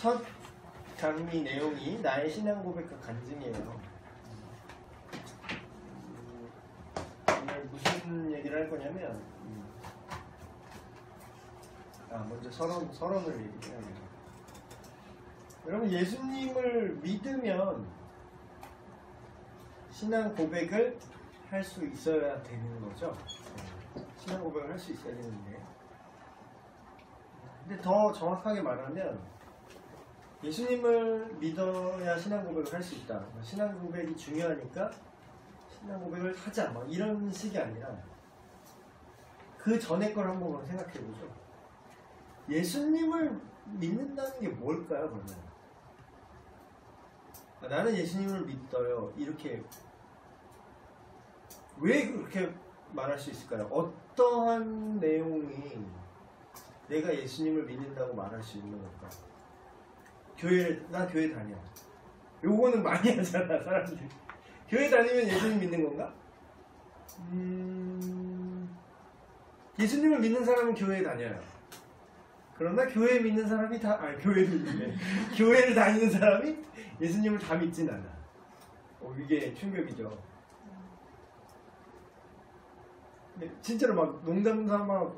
첫 강의 내용이 나의 신앙 고백과 간증이에요. 오늘 무슨 얘기를 할 거냐면, 먼저 서론을 얘기해야겠네요. 여러분, 예수님을 믿으면 신앙 고백을 할 수 있어야 되는 거죠. 신앙 고백을 할 수 있어야 되는데, 근데 더 정확하게 말하면 예수님을 믿어야 신앙 고백을 할 수 있다. 신앙 고백이 중요하니까 신앙 고백을 하자. 막 이런 식이 아니라 그 전에 걸 한번 생각해 보죠. 예수님을 믿는다는 게 뭘까요, 그러면? 나는 예수님을 믿어요. 이렇게 왜 그렇게 말할 수 있을까요? 어떠한 내용이 내가 예수님을 믿는다고 말할 수 있는 걸까? 나 교회 다녀. 요거는 많이 하잖아, 사람들이. 교회 다니면 예수님 믿는 건가? 예수님을 믿는 사람은 교회에 다녀요. 그러나 교회 믿는 사람이 교회도 있는데 교회를 다니는 사람이 예수님을 다 믿진 않아. 이게 충격이죠. 진짜로 막 농담삼아,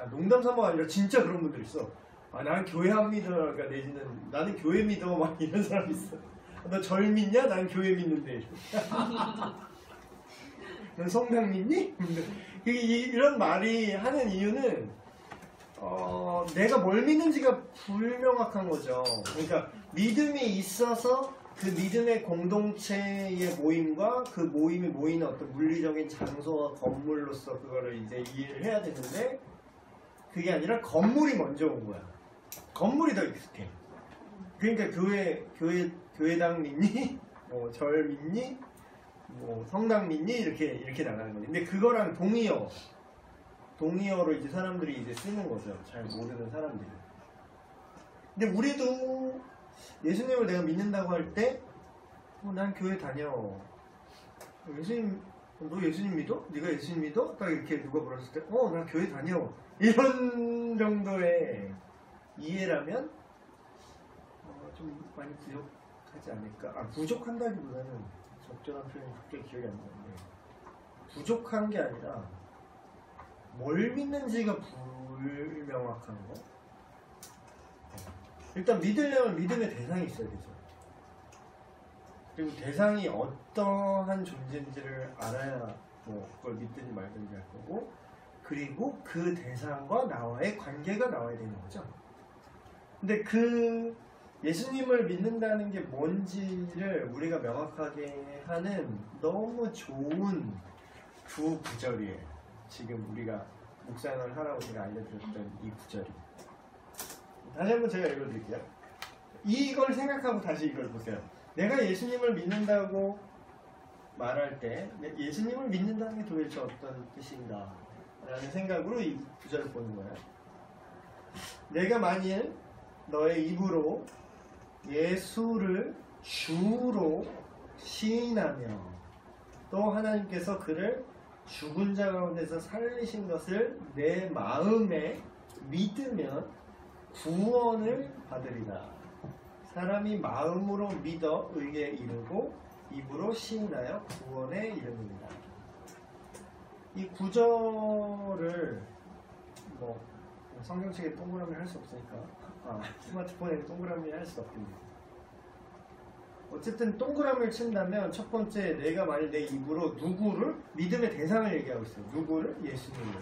농담삼아가 아니라 진짜 그런 분들 있어. 난 교회 안 믿어. 그러니까 내지는 나는 교회 믿어. 막 이런 사람 있어. 너 절 믿냐? 난 교회 믿는데. 넌 성당 믿니? 이런 말이 하는 이유는 내가 뭘 믿는지가 불명확한 거죠. 그러니까 믿음이 있어서 그 믿음의 공동체의 모임과 그 모임이 모이는 어떤 물리적인 장소와 건물로서 그거를 이제 이해를 해야 되는데, 그게 아니라 건물이 먼저 온 거야. 건물이 더 익숙해. 그러니까 교회당 믿니? 뭐 절 믿니? 뭐 성당 믿니? 이렇게 나가는 거지. 근데 그거랑 동의어로 이제 사람들이 이제 쓰는 거죠. 잘 모르는 사람들이. 근데 우리도 예수님을 내가 믿는다고 할 때, 난 교회 다녀. 너 예수님 믿어? 네가 예수님 믿어? 딱 이렇게 누가 물었을 때, 나 교회 다녀. 이런 정도의 이해라면 좀 많이 부족하지 않을까? 부족한다기보다는 적절한 표현이 갑자기 기억이 안 나는데, 부족한 게 아니라 뭘 믿는지가 불명확한 거. 일단 믿으려면 믿음의 대상이 있어야 되죠. 그리고 대상이 어떠한 존재인지를 알아야 그걸 믿든지 말든지 할 거고, 그리고 그 대상과 나와의 관계가 나와야 되는 거죠. 근데 그 예수님을 믿는다는 게 뭔지를 우리가 명확하게 하는 너무 좋은 두 구절이에요. 지금 우리가 묵상을 하라고 제가 알려드렸던 이 구절이. 다시 한번 제가 읽어드릴게요. 이걸 생각하고 다시 이걸 보세요. 내가 예수님을 믿는다고 말할 때 예수님을 믿는다는 게 도대체 어떤 뜻인가 라는 생각으로 이 구절을 보는 거예요. 내가 만일 너의 입으로 예수를 주로 시인하며 또 하나님께서 그를 죽은 자 가운데서 살리신 것을 내 마음에 믿으면 구원을 받으리라. 사람이 마음으로 믿어 의에 이르고 입으로 시인하여 구원에 이릅니다. 이 구절을 성경책에 동그라미 할 수 없으니까 스마트폰에 동그라미 할 수 없겠네요. 어쨌든 동그라미를 친다면 첫 번째, 내가 만일 내 입으로 누구를, 믿음의 대상을 얘기하고 있어요. 누구를? 예수님을.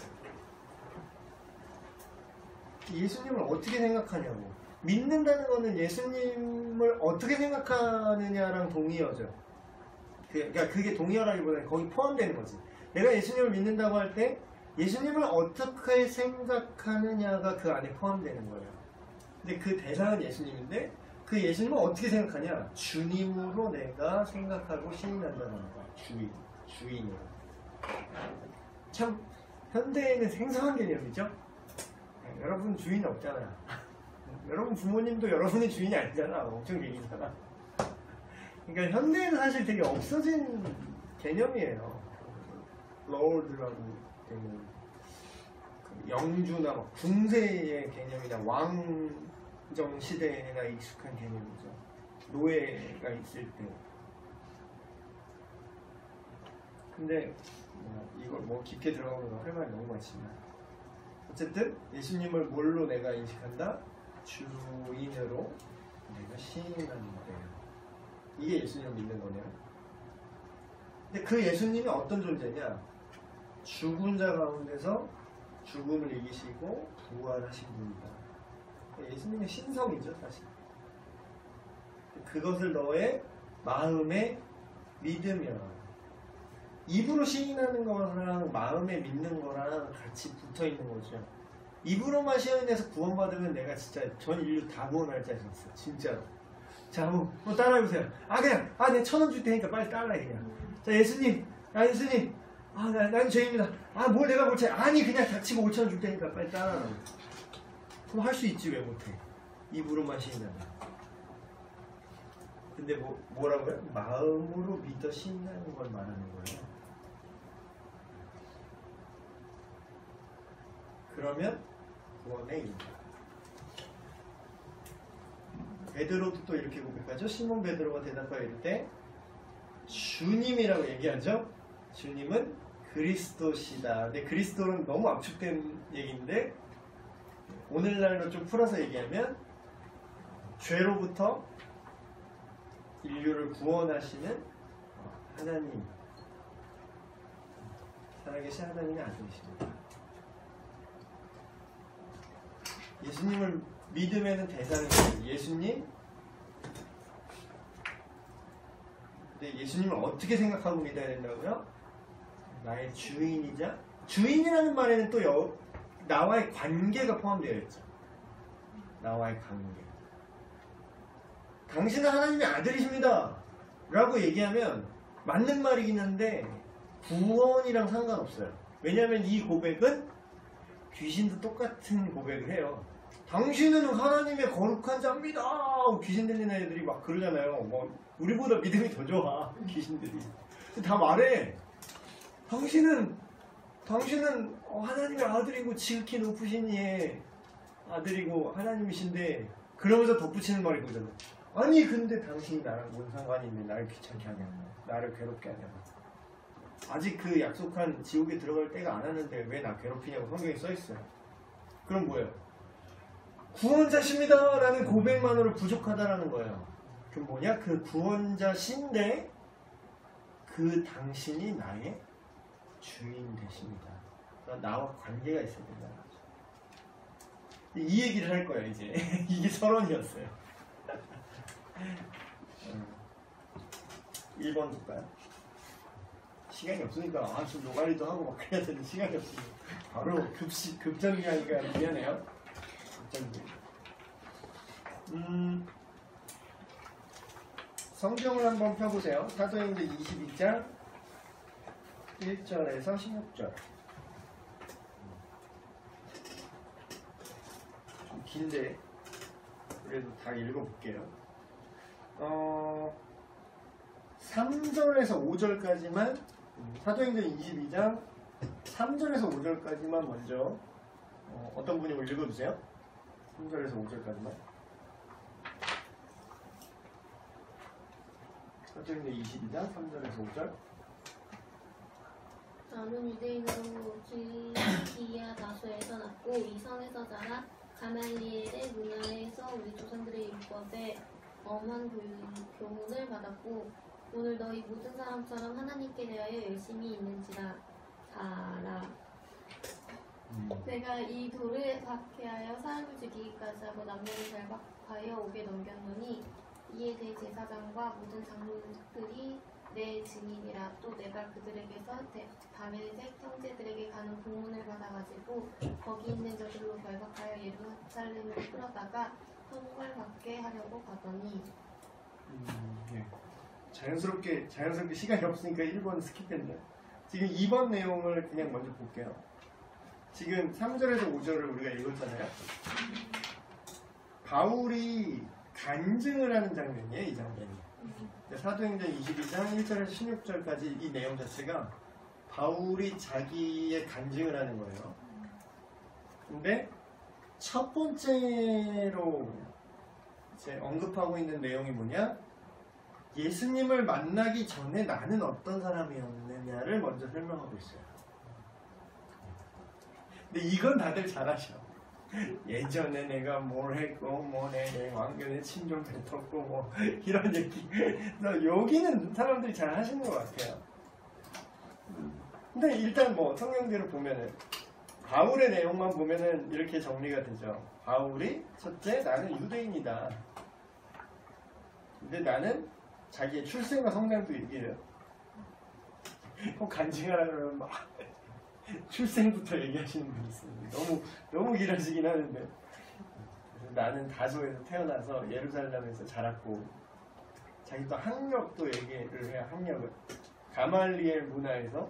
예수님을 어떻게 생각하냐고. 믿는다는 거는 예수님을 어떻게 생각하느냐랑 동의어죠. 그러니까 그게 동의어라기보다는 거기 포함되는 거지. 내가 예수님을 믿는다고 할 때 예수님을 어떻게 생각하느냐가 그 안에 포함되는 거예요. 근데 그 대상은 예수님인데 그 예수님을 어떻게 생각하냐? 주님으로 내가 생각하고 시인한다는 거야. 주인으로. 참 현대에는 생소한 개념이죠. 여러분 주인 없잖아요. 여러분 부모님도 여러분의 주인이 아니잖아. 엄청 얘기잖아. 그러니까 현대에는 사실 되게 없어진 개념이에요. 로드라고 되는 영주나 궁세의 개념이나 왕 성경 시대나 익숙한 개념이죠. 노예가 있을 때. 근데 이걸 깊게 들어가면 할 말이 너무 많지만 어쨌든 예수님을 뭘로 내가 인식한다? 주인으로 내가 시인하는 거예요. 이게 예수님을 믿는 거네요. 근데 그 예수님이 어떤 존재냐? 죽은 자 가운데서 죽음을 이기시고 부활하신 분이다. 예수님의 신성이죠, 사실. 그것을 너의 마음에 믿으면 입으로 시인하는 거랑 마음에 믿는 거랑 같이 붙어 있는 거죠. 입으로만 시인해서 구원받으면 내가 진짜 전 인류 다 구원할 자신 있어, 진짜로. 자, 한번 따라해보세요. 그냥, 내가 1,000원 줄 테니까 빨리 따라해, 그냥. 자, 예수님, 예수님, 난 죄인입니다. 뭘 내가 뭘 아니, 그냥 닥치고 5,000원 줄 테니까 빨리 따라하라고. 그럼 할 수 있지, 왜 못해? 입으로만 시인하면. 근데 뭐라고요? 마음으로 믿어 시인하는 걸 말하는 거예요. 그러면 구원에 이른다. 베드로도 또 이렇게 고백하죠. 시몬 베드로가 대답하여 이르되 주님이라고 얘기하죠. 주님은 그리스도시다. 근데 그리스도는 너무 압축된 얘기인데 오늘날로 좀 풀어서 얘기하면 죄로부터 인류를 구원하시는 하나님, 살아계신 하나님의 아들이십니다. 예수님을 믿음에는 대상이 있어요. 예수님. 근데 예수님을 어떻게 생각하고 믿어야 된다고요? 나의 주인이자, 주인이라는 말에는 또 나와의 관계가 포함되어 있죠. 나와의 관계. 당신은 하나님의 아들이십니다 라고 얘기하면 맞는 말이긴 한데 구원이랑 상관없어요. 왜냐하면 이 고백은 귀신도 똑같은 고백을 해요. 당신은 하나님의 거룩한 자입니다. 귀신 들리는 애들이 막 그러잖아요. 우리보다 믿음이 더 좋아, 귀신들이. 다 말해. 당신은 하나님의 아들이고 지극히 높으신 이의 아들이고 하나님이신데, 그러면서 덧붙이는 말이 그거잖아. 아니 근데 당신이 나랑 뭔 상관이 있는데 나를 귀찮게 하냐고, 나를 괴롭게 하냐고. 아직 그 약속한 지옥에 들어갈 때가 안 왔는데 왜 나 괴롭히냐고 성경에 써있어요. 그럼 뭐예요? 구원자십니다 라는 고백만으로 부족하다라는 거예요. 그럼 뭐냐? 그 구원자신데 그 당신이 나의 주인 되십니다. 나와 관계가 있어야 된다는 거죠. 이 얘기를 할 거예요 이제. 이게 서론이었어요. 1번 볼까요? 시간이 없으니까 좀 노가리도 하고 막 그래야 되는 시간이 없으니까 바로 급전기하니까 미안해요. 급전기. 성경을 한번 펴보세요. 사도행전 22장 1절에서 16절. 좀 긴데 그래도 다 읽어볼게요. 3절에서 5절까지만, 사도행전 22장 3절에서 5절까지만 먼저 어떤 분이 읽어주세요. 3절에서 5절까지만. 사도행전 22장 3절에서 5절. 저는 유대인으로 길리기아 다소에서 났고 이 성에서 자라 가말리엘의 문화에서 우리 조상들의 율법에 엄한 교훈을 받았고 오늘 너희 모든 사람처럼 하나님께 대하여 열심히 있는지라. 4라 내가 이 돌을 박해하여 사람을 죽이기까지 하고 남녀를 결박하여 옥에 넘겼노니 이에 내 제사장과 모든 장로들이 내 증인이라. 또 내가 그들에게서 다메섹 형제들에게 가는 공문을 받아가지고 거기 있는 저들로 결박하여 예루살렘으로 끌어다가 형벌받게 하려고 가더니. 네. 자연스럽게 시간이 없으니까 1번 스킵했네. 지금 2번 내용을 그냥 먼저 볼게요. 지금 3절에서 5절을 우리가 읽었잖아요. 바울이 간증을 하는 장면이에요, 이 장면이. 사도행전 22장 1절에서 16절까지 이 내용 자체가 바울이 자기의 간증을 하는 거예요. 근데 첫 번째로 이제 언급하고 있는 내용이 뭐냐? 예수님을 만나기 전에 나는 어떤 사람이었느냐를 먼저 설명하고 있어요. 근데 이건 다들 잘 아셔. 예전에 내가 뭘 했고, 뭐 내 왕년에 침 좀 뱉었고, 뭐 이런 얘기. 여기는 사람들이 잘 하시는 것 같아요. 근데 일단 뭐 성경대로 보면은 바울의 내용만 보면은 이렇게 정리가 되죠. 바울이 첫째, 나는 유대인이다. 근데 나는 자기의 출생과 성장도 얘기해요. 간증하라 그러면 막 출생부터 얘기하시는 분이 있습니다. 너무 길어지긴 하는데. 그래서 나는 다소에서 태어나서 예루살렘에서 자랐고, 자기 또 학력도 얘기를 해요. 학력을 가말리엘 문화에서,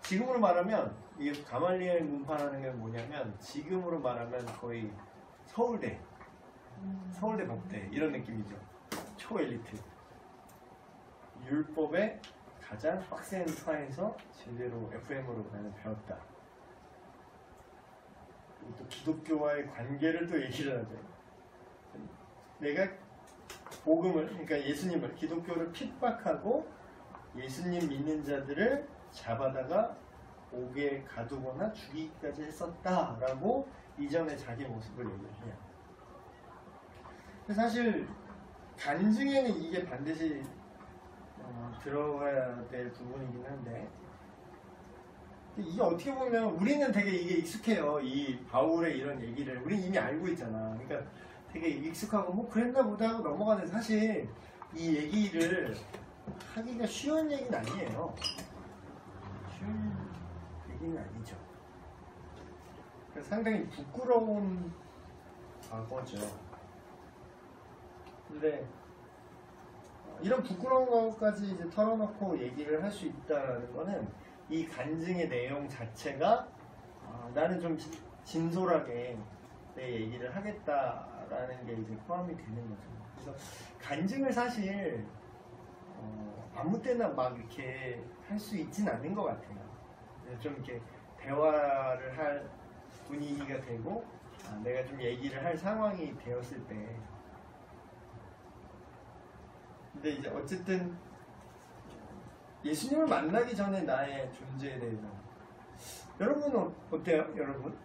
지금으로 말하면 이 가말리엘 문파라는 게 뭐냐면 지금으로 말하면 거의 서울대 법대 이런 느낌이죠. 초엘리트, 율법의 가장 빡센 파에서 제대로 FM으로 나는 배웠다. 또 기독교와의 관계를 또 얘기를 하죠. 내가 복음을, 그러니까 예수님을, 기독교를 핍박하고 예수님 믿는 자들을 잡아다가 옥에 가두거나 죽이기까지 했었다라고 이전에 자기 모습을 얘기를 해요. 사실 간증에는 이게 반드시 들어가야 될 부분이긴 한데, 이게 어떻게 보면 우리는 되게 이게 익숙해요. 이 바울의 이런 얘기를 우리는 이미 알고 있잖아. 그러니까 되게 익숙하고 뭐 그랬나 보다 하고 넘어가는데, 사실 이 얘기를 하기가 쉬운 얘기는 아니에요. 쉬운 얘기는 아니죠. 그래서 상당히 부끄러운 과거죠. 근데 이런 부끄러운 것까지 이제 털어놓고 얘기를 할 수 있다는 거는 이 간증의 내용 자체가 나는 좀 진솔하게 내 얘기를 하겠다라는 게 이제 포함이 되는 거죠. 그래서 간증을 사실 아무 때나 막 이렇게 할 수 있진 않는 것 같아요. 좀 이렇게 대화를 할 분위기가 되고 내가 좀 얘기를 할 상황이 되었을 때. 근데 이제 어쨌든 예수님을 만나기 전에 나의 존재에 대해서 여러분은 어때요? 여러분?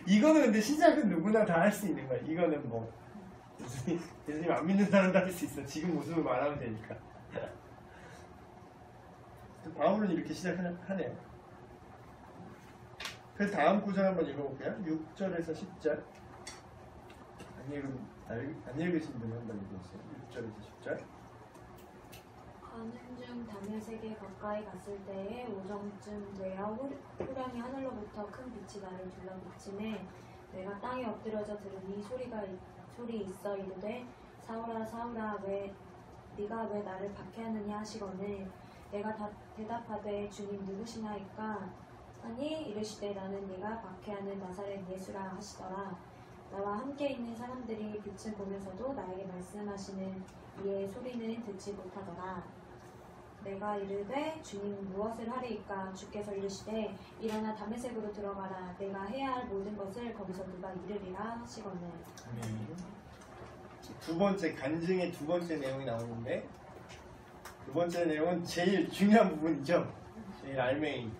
이거는 근데 시작은 누구나 다 할 수 있는 거야. 이거는 뭐 예수님 안 믿는 사람도 할 수 있어. 지금 모습을 말하면 되니까. 바울은 이렇게 시작하네요. 그래서 다음 구절 한번 읽어볼게요. 6절에서 10절. 안 읽으신 분이 한번 읽어주세요. 6절에서 10절. 가는 중 다메섹에 가까이 갔을 때에 오정쯤 되어 후련히 하늘로부터 큰 빛이 나를 둘러비치매 내가 땅에 엎드려져 들으니 소리 있어 이르되 사울아 사울아 네가 왜 나를 박해하느냐 하시거늘 내가 대답하되 주님 누구시나이까 하니 이르시되 나는 네가 박해하는 나사렛 예수라 하시더라. 나와 함께 있는 사람들이 빛을 보면서도 나에게 말씀하시는 이의 소리는 듣지 못하더라. 내가 이르되 주님 무엇을 하리이까 주께서 이르시되 일어나 다메섹으로 들어가라. 내가 해야 할 모든 것을 거기서 누가 이르리라 하시거늘. 두 번째 간증의 두 번째 내용이 나오는데, 두 번째 내용은 제일 중요한 부분이죠. 제일 알맹이.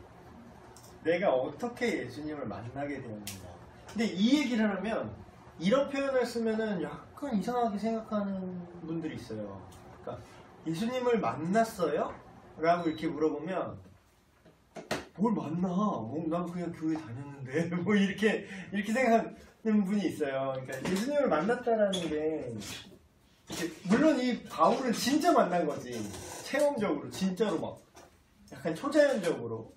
내가 어떻게 예수님을 만나게 되었는가. 근데 이 얘기를 하면 이런 표현을 쓰면은 약간 이상하게 생각하는 분들이 있어요. 그러니까 예수님을 만났어요? 라고 이렇게 물어보면 뭘 만나? 난 그냥 교회 다녔는데 뭐 이렇게 생각하는 분이 있어요. 그러니까 예수님을 만났다라는 게 물론 이 바울은 진짜 만난 거지. 체험적으로 진짜로 막 약간 초자연적으로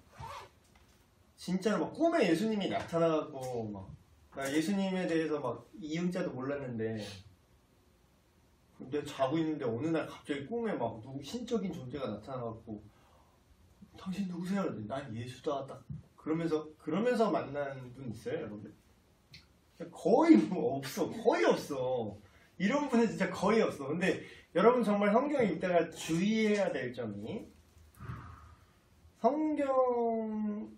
진짜로 막 꿈에 예수님이 나타나갖고 막 나 예수님에 대해서 막 이음자도 몰랐는데 내가 자고 있는데 어느 날 갑자기 꿈에 막 신적인 존재가 나타나갖고 당신 누구세요? 난 예수다. 딱 그러면서 만난 분 있어요, 여러분? 거의 뭐 없어. 거의 없어. 이런 분은 진짜 거의 없어. 근데 여러분 정말 성경에 읽다가 주의해야 될 점이, 성경이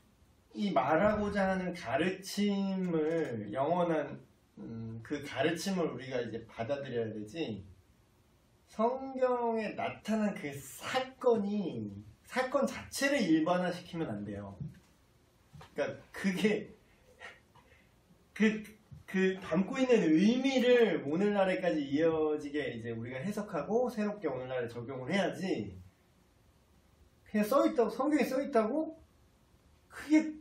말하고자 하는 가르침을 영원한 그 가르침을 우리가 이제 받아들여야 되지. 성경에 나타난 그 사건 자체를 일반화시키면 안 돼요. 그러니까 그게 그 담고 있는 의미를 오늘날에까지 이어지게 이제 우리가 해석하고 새롭게 오늘날에 적용을 해야지. 그냥 써있다고, 성경에 써있다고 그게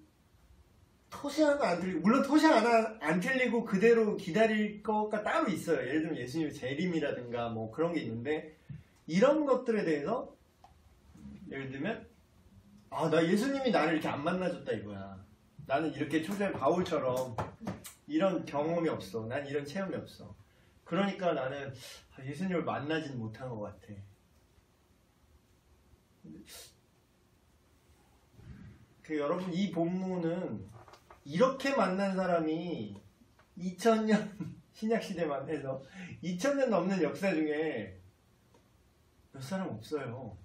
토시하면 안 틀리고, 물론 토시 안 틀리고 그대로 기다릴 거가 따로 있어요. 예를 들면 예수님의 재림이라든가 뭐 그런 게 있는데, 이런 것들에 대해서 예를 들면 나 예수님이 나를 이렇게 안 만나줬다 이거야. 나는 이렇게 초대 바울처럼 이런 경험이 없어. 난 이런 체험이 없어. 그러니까 나는 예수님을 만나진 못한 것 같아. 여러분, 이 본문은 이렇게 만난 사람이 2000년 신약시대만 해서 2000년 넘는 역사 중에 몇 사람 없어요.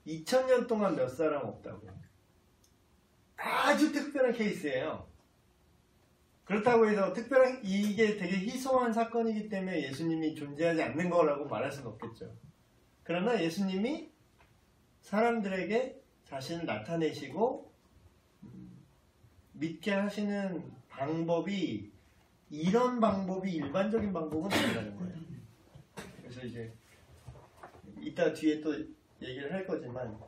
2000년 동안 몇 사람 없다고. 아주 특별한 케이스예요. 그렇다고 해서 이게 되게 희소한 사건이기 때문에 예수님이 존재하지 않는 거라고 말할 수는 없겠죠. 그러나 예수님이 사람들에게 자신을 나타내시고 믿게 하시는 방법이 이런 방법이 일반적인 방법은 아니라는 거예요. 그래서 이제 이따 뒤에 또 얘기를 할 거지만,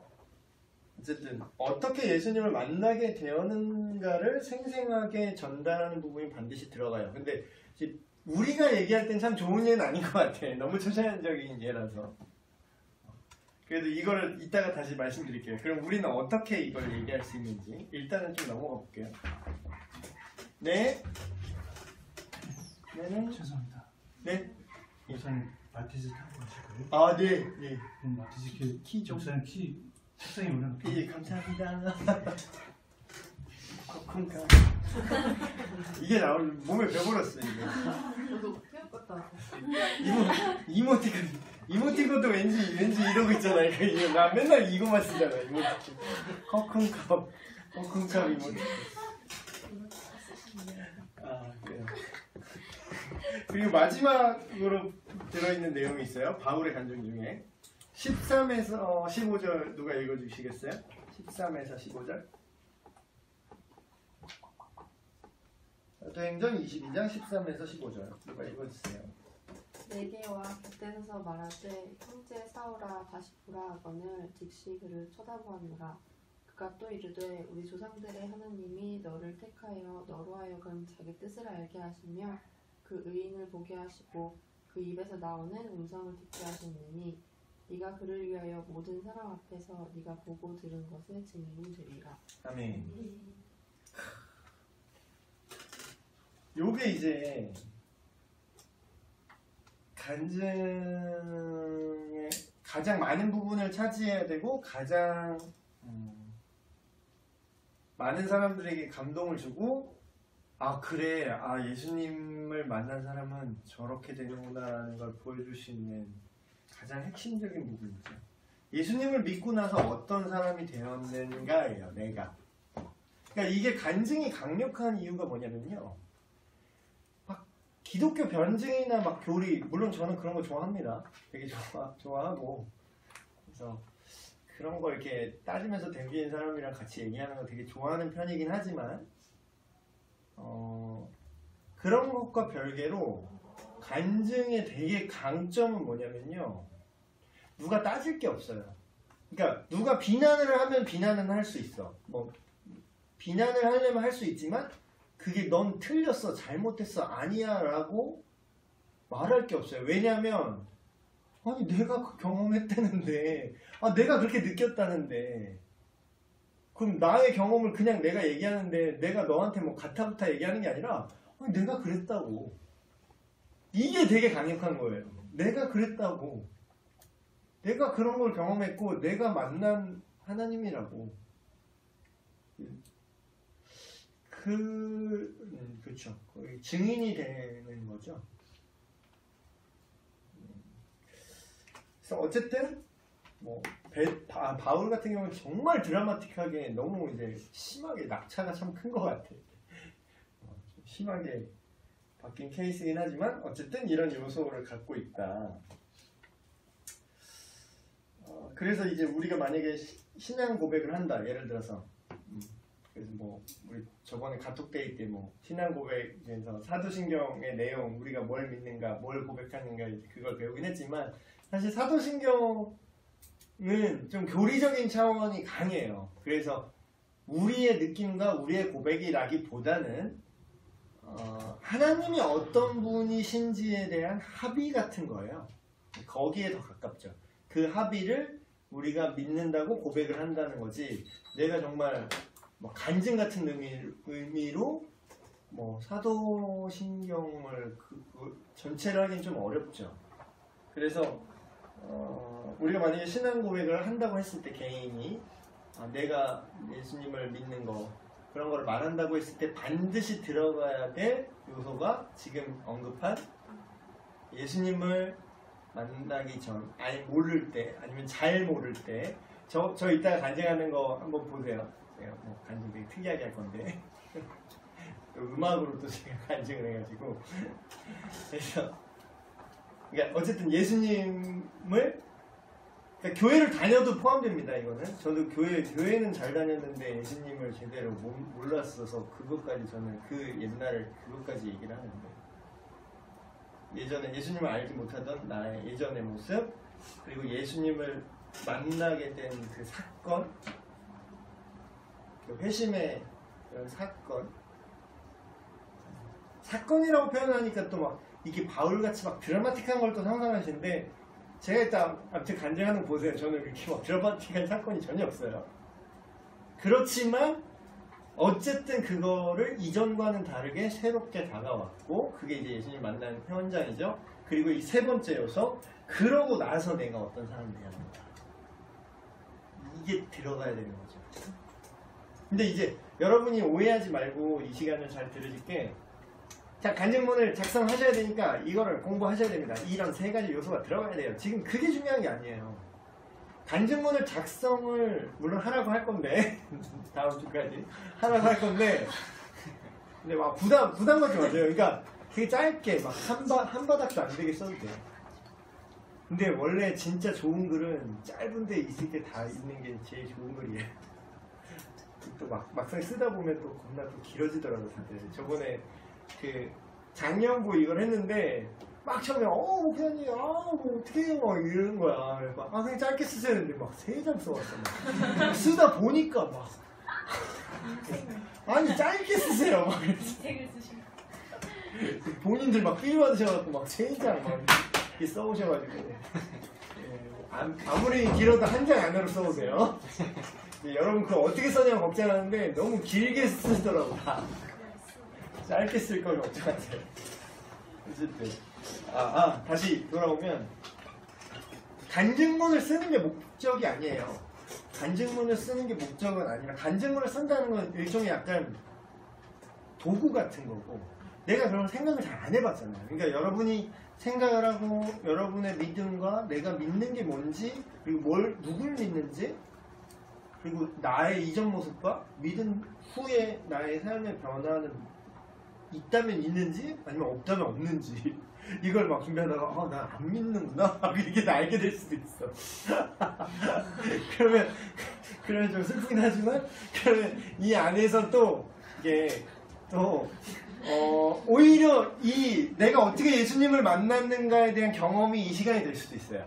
어쨌든 어떻게 예수님을 만나게 되었는가를 생생하게 전달하는 부분이 반드시 들어가요. 근데 이제 우리가 얘기할 땐 참 좋은 예는 아닌 것 같아. 너무 초자연적인 예라서. 그래도 이거를 이따가 다시 말씀드릴게요. 그럼 우리는 어떻게 이걸 얘기할 수 있는지 일단은 좀 넘어가 볼게요. 네. 네네. 죄송합니다. 네. 목사님 마티즈 타고 가실 거예요? 아, 네. 네. 그럼 마티즈 키 좀. 목사님 키 책상에 올려놓을게요. 예, 감사합니다. 이게 나오면 몸에 배불렀어 이게. 저도 태울 것 같다. 이모티콘도 왠지 이러고 있잖아요. 나 맨날 이거만 쓰잖아. 이모티콘. 커큰컵 이모티콘. 아, 그래요. 그리고 마지막으로 들어있는 내용이 있어요. 바울의 간증 중에 13에서 15절 누가 읽어주시겠어요? 13에서 15절. 사도행전 22장 13에서 15절 누가 읽어주세요. 내게와 곁에 서서 말하되 형제 사오라 다시 보라 하거늘 즉시 그를 쳐다보았노라. 그가 또 이르되 우리 조상들의 하나님이 너를 택하여 너로 하여금 자기 뜻을 알게 하시며 그 의인을 보게 하시고 그 입에서 나오는 음성을 듣게 하셨느니 네가 그를 위하여 모든 사람 앞에서 네가 보고 들은 것을 증인이 되리라. 아멘. 요게 이제 간증의 가장 많은 부분을 차지해야 되고 가장 많은 사람들에게 감동을 주고, 아 그래, 예수님을 만난 사람은 저렇게 되는구나라는 걸 보여줄 수 있는 가장 핵심적인 부분이죠. 예수님을 믿고 나서 어떤 사람이 되었는가예요, 내가. 그러니까 이게 간증이 강력한 이유가 뭐냐면요, 막 기독교 변증이나 막 교리, 물론 저는 그런 거 좋아합니다. 되게 좋아하고, 그래서 그런 거 이렇게 따지면서 댕기는 사람이랑 같이 얘기하는 거 되게 좋아하는 편이긴 하지만, 그런 것과 별개로 간증의 되게 강점은 뭐냐면요, 누가 따질 게 없어요. 그러니까 누가 비난을 하면 비난은 할 수 있어. 뭐 비난을 하려면 할 수 있지만 그게 넌 틀렸어, 잘못했어, 아니야 라고 말할 게 없어요. 왜냐하면 아니 내가 그 경험했다는데, 내가 그렇게 느꼈다는데, 그럼 나의 경험을 그냥 내가 얘기하는데 내가 너한테 뭐 가타부타 얘기하는 게 아니라 내가 그랬다고. 이게 되게 강력한 거예요. 내가 그랬다고. 내가 그런 걸 경험했고 내가 만난 하나님이라고. 그렇죠. 증인이 되는 거죠. 그래서 어쨌든 뭐 바울 같은 경우는 정말 드라마틱하게 너무 이제 심하게 낙차가 참 큰 것 같아. 심하게 바뀐 케이스이긴 하지만 어쨌든 이런 요소를 갖고 있다. 그래서 이제 우리가 만약에 신앙 고백을 한다. 예를 들어서 그래서 뭐 우리 저번에 가톡데이 때 뭐 신앙 고백에서 사도신경의 내용 우리가 뭘 믿는가 뭘 고백하는가 이제 그걸 배우긴 했지만 사실 사도신경은 좀 교리적인 차원이 강해요. 그래서 우리의 느낌과 우리의 고백이라기보다는 하나님이 어떤 분이신지에 대한 합의 같은 거예요. 거기에 더 가깝죠. 그 합의를 우리가 믿는다고 고백을 한다는 거지. 내가 정말 뭐 간증 같은 의미로 뭐 사도신경을 전체를 하긴 좀 어렵죠. 그래서 우리가 만약에 신앙 고백을 한다고 했을 때 개인이 내가 예수님을 믿는 거 그런 걸 말한다고 했을 때 반드시 들어가야 될 요소가 지금 언급한 예수님을 만나기 전, 아니 모를 때, 아니면 잘 모를 때, 저 이따가 간증하는 거 한번 보세요. 제가 뭐 간증 되게 특이하게 할 건데 음악으로 또 제가 간증을 해가지고 그래서 그러니까 어쨌든 예수님을 그러니까 교회를 다녀도 포함됩니다. 이거는 저도 교회는 잘 다녔는데 예수님을 제대로 몰랐어서 그것까지 저는 그 옛날을 그것까지 얘기를 하는데 예전에 예수님을 알지 못하던 나의 예전의 모습 그리고 예수님을 만나게 된 그 사건 그 회심의 그런 사건이라고 표현하니까 또 막 이게 바울같이 막 드라마틱한 걸 또 상상하시는데 제가 일단 아무튼 간증하는 거 보세요. 저는 이렇게 막 드라마틱한 사건이 전혀 없어요. 그렇지만 어쨌든 그거를 이전과는 다르게 새롭게 다가왔고 그게 이제 예수님 만난 현장이죠. 그리고 이 세 번째 요소 그러고 나서 내가 어떤 사람이 되는 거야. 이게 들어가야 되는 거죠. 근데 이제 여러분이 오해하지 말고 이 시간을 잘 들으실게 자, 간증문을 작성하셔야 되니까 이거를 공부하셔야 됩니다. 이런 세 가지 요소가 들어가야 돼요. 지금 그게 중요한 게 아니에요. 간증문을 작성을 물론 하라고 할 건데 다음 주까지 하라고 할 건데 근데 막 부담 갖지 마세요. 그러니까 되게 짧게 막 한 바닥도 안 되게 써도 돼요. 근데 원래 진짜 좋은 글은 짧은데 있을 때 다 있는 게 제일 좋은 글이에요. 또 막상 쓰다 보면 또 겁나 또 길어지더라고요. 다들 저번에 그 작년부 이걸 했는데 막 처음에 목사님 뭐 어떻게 해요 막 이러는 거야. 그래서 막 선생님 짧게 쓰셔야 되는데 막 3장 써왔어. 막 쓰다 보니까 막 아니 짧게 쓰세요 막 책을 쓰시고 본인들 막 필 받으셔갖고 막 3장 막 이렇게 써오셔가지고 아무리 길어도 한 장 안으로 써오세요. 여러분 그거 어떻게 써냐고 걱정하는데 너무 길게 쓰더라고 다. 짧게 쓸 걸 걱정하세요. 어쨌든 다시 돌아오면 간증문을 쓰는 게 목적이 아니에요. 간증문을 쓰는 게 목적은 아니라 간증문을 쓴다는 건 일종의 약간 도구 같은 거고 내가 그런 생각을 잘 안 해봤잖아요. 그러니까 여러분이 생각을 하고 여러분의 믿음과 내가 믿는 게 뭔지 그리고 누굴 믿는지 그리고 나의 이전 모습과 믿음 후에 나의 삶의 변화는 있다면 있는지 아니면 없다면 없는지 이걸 막 준비하다가 나 안 믿는구나 이게 알게 될 수도 있어. 그러면 좀 슬프긴 하지만 그러면 이 안에서 또 이게 또 오히려 내가 어떻게 예수님을 만났는가에 대한 경험이 이 시간이 될 수도 있어요.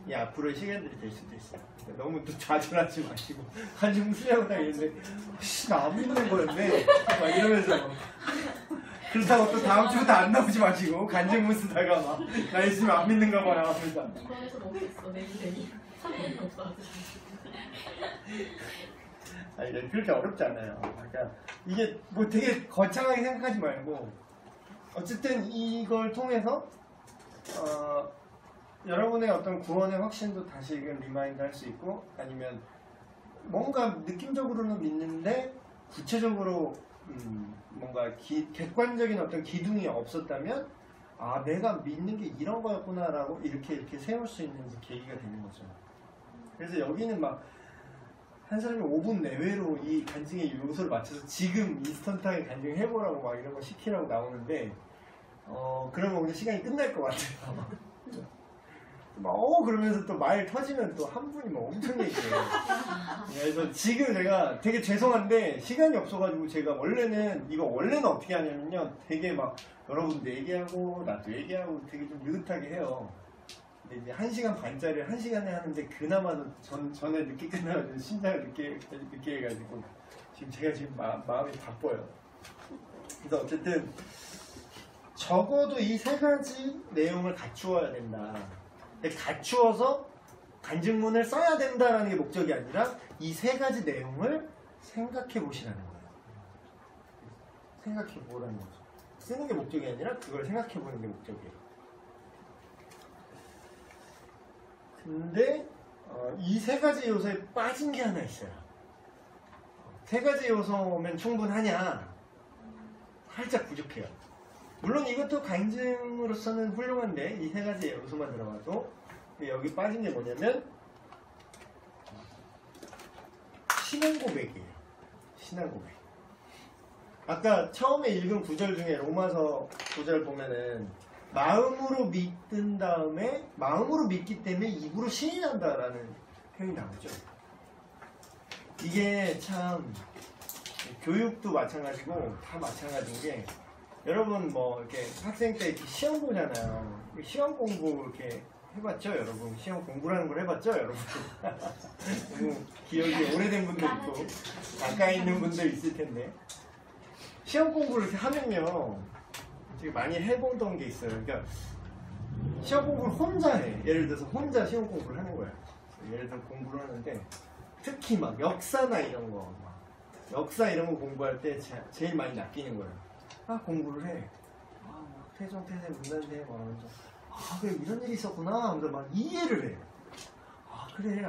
이 앞으로의 시간들이 될 수도 있어요. 그러니까 너무 또 좌절하지 마시고 간증 쓰려고 딱 이랬는데 나 안 믿는 거였네 막 이러면서 그렇다고 또 다음 주부터 안 나오지 마시고 간증문 쓰다가 막 나 예수님 안 믿는가 봐요 하면서 이거에서 없었어 내 인생이 3년이 없어. 아니 그렇게 어렵지 않아요. 그러니까 이게 뭐 되게 거창하게 생각하지 말고 어쨌든 이걸 통해서 여러분의 어떤 구원의 확신도 다시금 리마인드 할 수 있고 아니면 뭔가 느낌적으로는 믿는데 구체적으로 뭔가 객관적인 어떤 기둥이 없었다면 내가 믿는 게 이런 거였구나 라고 이렇게 세울 수 있는 계기가 되는 거죠. 그래서 여기는 막 한 사람이 5분 내외로 이 간증의 요소를 맞춰서 지금 인스턴트하게 간증해보라고 막 이런 거 시키라고 나오는데 그러면 오늘 시간이 끝날 것 같아요. 그러면서 또 말 터지면 또 한 분이 막 엄청 얘기해요. 그래서 지금 제가 되게 죄송한데 시간이 없어가지고 제가 원래는 어떻게 하냐면요. 되게 막 여러분도 얘기하고 나도 얘기하고 되게 좀 느긋하게 해요. 근데 이제 1시간 반짜리를 1시간에 하는데 그나마도 전에 늦게 끝나가지고 신장을 늦게 해가지고 제가 지금 마음이 바빠요. 그래서 어쨌든 적어도 이 3가지 내용을 갖추어야 된다. 갖추어서 간증문을 써야 된다라는 게 목적이 아니라 이 3가지 내용을 생각해 보시라는 거예요. 생각해 보라는 거죠. 쓰는 게 목적이 아니라 그걸 생각해 보는 게 목적이에요. 근데 이 3가지 요소에 빠진 게 하나 있어요. 3가지 요소면 충분하냐? 살짝 부족해요. 물론 이것도 간증으로서는 훌륭한데 이 3가지 요소만 들어가도 여기 빠진 게 뭐냐면 신앙 고백이에요. 신앙 고백. 아까 처음에 읽은 구절 중에 로마서 구절 보면은 마음으로 믿은 다음에 마음으로 믿기 때문에 입으로 시인한다라는 표현이 나오죠. 이게 참 교육도 마찬가지고 다 마찬가지인 게 여러분 뭐 이렇게 학생 때 이렇게 시험 보잖아요. 시험 공부 이렇게 해봤죠, 여러분? 시험 공부라는 걸 해봤죠, 여러분? 기억이 오래된 분들 있고 가까이 있는 분들 있을 텐데 시험 공부를 이렇게 하면요, 되게 많이 해보던 게 있어요. 그러니까 시험 공부를 혼자 해. 예를 들어서 혼자 시험 공부를 하는 거야. 예를 들어 공부를 하는데 특히 막 역사나 이런 거, 역사 이런 거 공부할 때 제일 많이 낚이는 거예요. 공부를 해. 태종, 태세, 문단세, 그래, 이런 일이 있었구나. 하면서 막 이해를 해. 그래,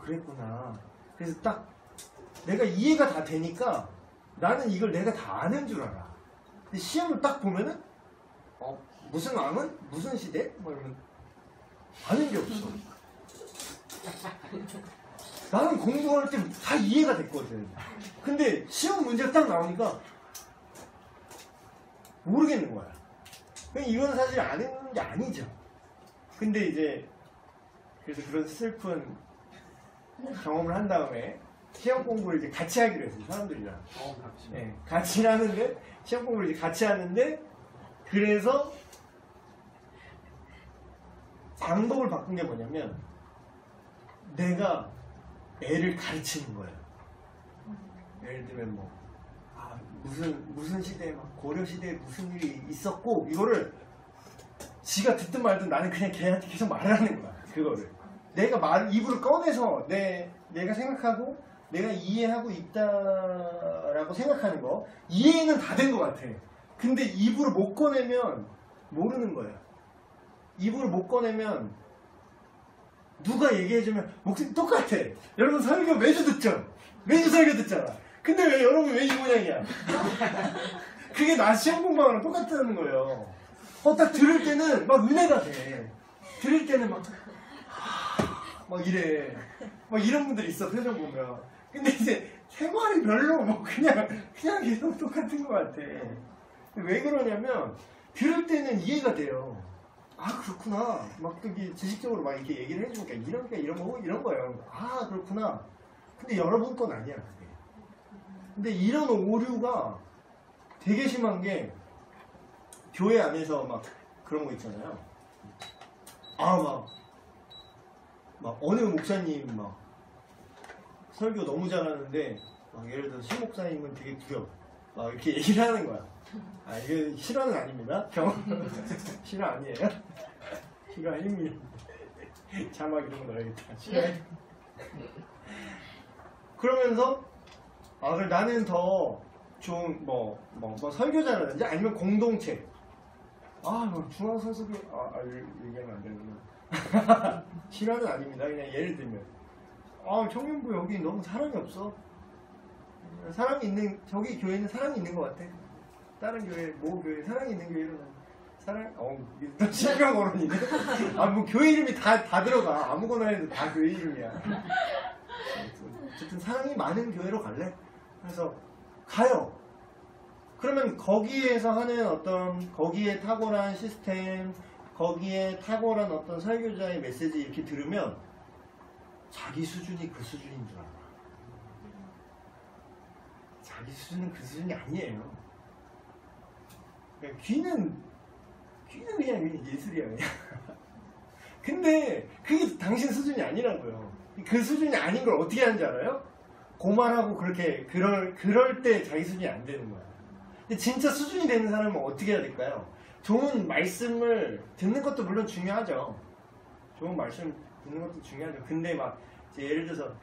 그랬구나. 그래서 딱 내가 이해가 다 되니까 나는 이걸 내가 다 아는 줄 알아. 근데 시험을 딱 보면은 무슨 왕은? 무슨 시대? 이러면 아는 게 없어. 나는 공부할 때 다 이해가 됐거든. 근데 시험 문제가 딱 나오니까 모르겠는 거야. 이건 사실 아는 게 아니죠. 근데 이제 그래서 그런 슬픈 경험을 한 다음에 시험 공부를 이제 같이 하기로 했어요. 사람들이랑. 네, 같이 하는데 시험 공부를 이제 같이 하는데 그래서 방법을 바꾼 게 뭐냐면 내가 애를 가르치는 거예요. 예를 들면 무슨 시대에 고려 시대에 무슨 일이 있었고 이거를 지가 듣든 말든 나는 그냥 걔한테 계속 말을 하는 거야. 그거를 내가 입으로 꺼내서 내가 생각하고 내가 이해하고 있다라고 생각하는 거 이해는 다 된 것 같아. 근데 입으로 못 꺼내면 모르는 거야. 입으로 못 꺼내면 누가 얘기해주면 목소리 똑같아. 여러분 설교 매주 듣죠? 매주 설교 듣잖아. 근데 왜 여러분 왜 이 모양이야? 그게 나 시험 공부하는 거랑 똑같다는 거예요. 딱 들을 때는 막 은혜가 돼. 들을 때는 막 이래. 이런 분들 있어, 표정 보면. 근데 이제 생활이 별로 그냥 계속 똑같은 것 같아. 왜 그러냐면 들을 때는 이해가 돼요. 그렇구나. 또 지식적으로 이렇게 얘기를 해주니까 이런 거예요. 그렇구나. 근데 여러분 건 아니야, 그게. 근데 이런 오류가 되게 심한 게 교회 안에서 그런 거 있잖아요. 어느 목사님 설교 너무 잘하는데 예를 들어서 신 목사님은 되게 구려. 이렇게 얘기를 하는 거야. 이게 실화는 아닙니다. 실화 아니에요. 실화 아닙니다. 자막 이런 거 넣어야겠다. 실화. 그러면서 그래 나는 더 좋은 설교자라든지 아니면 공동체. 중앙선수교 얘기하면 안 되는구나. 실화는 아닙니다. 그냥 예를 들면 청년부 여기 너무 사람이 없어. 사람이 있는 저기 교회는 사람이 있는 것 같아. 다른 교회 모 교회 사람이 있는 교회로는 또 실명 어른이네. 교회 이름이 다 들어가. 아무거나 해도 다 교회 이름이야. 어쨌든 사람이 많은 교회로 갈래. 그래서 가요. 그러면 거기에서 하는 어떤 거기에 탁월한 시스템, 거기에 탁월한 어떤 설교자의 메시지 이렇게 들으면 자기 수준이 그 수준인 줄 알아. 자기 수준은 그 수준이 아니에요. 그러니까 귀는 그냥 예술이야 그냥. 근데 그게 당신 수준이 아니라고요. 그 수준이 아닌 걸 어떻게 하는지 알아요? 고만하고 그렇게 그럴 때 자기 수준이 안 되는 거야. 근데 진짜 수준이 되는 사람은 어떻게 해야 될까요? 좋은 말씀을 듣는 것도 물론 중요하죠. 좋은 말씀 듣는 것도 중요하죠. 근데 막 이제 예를 들어서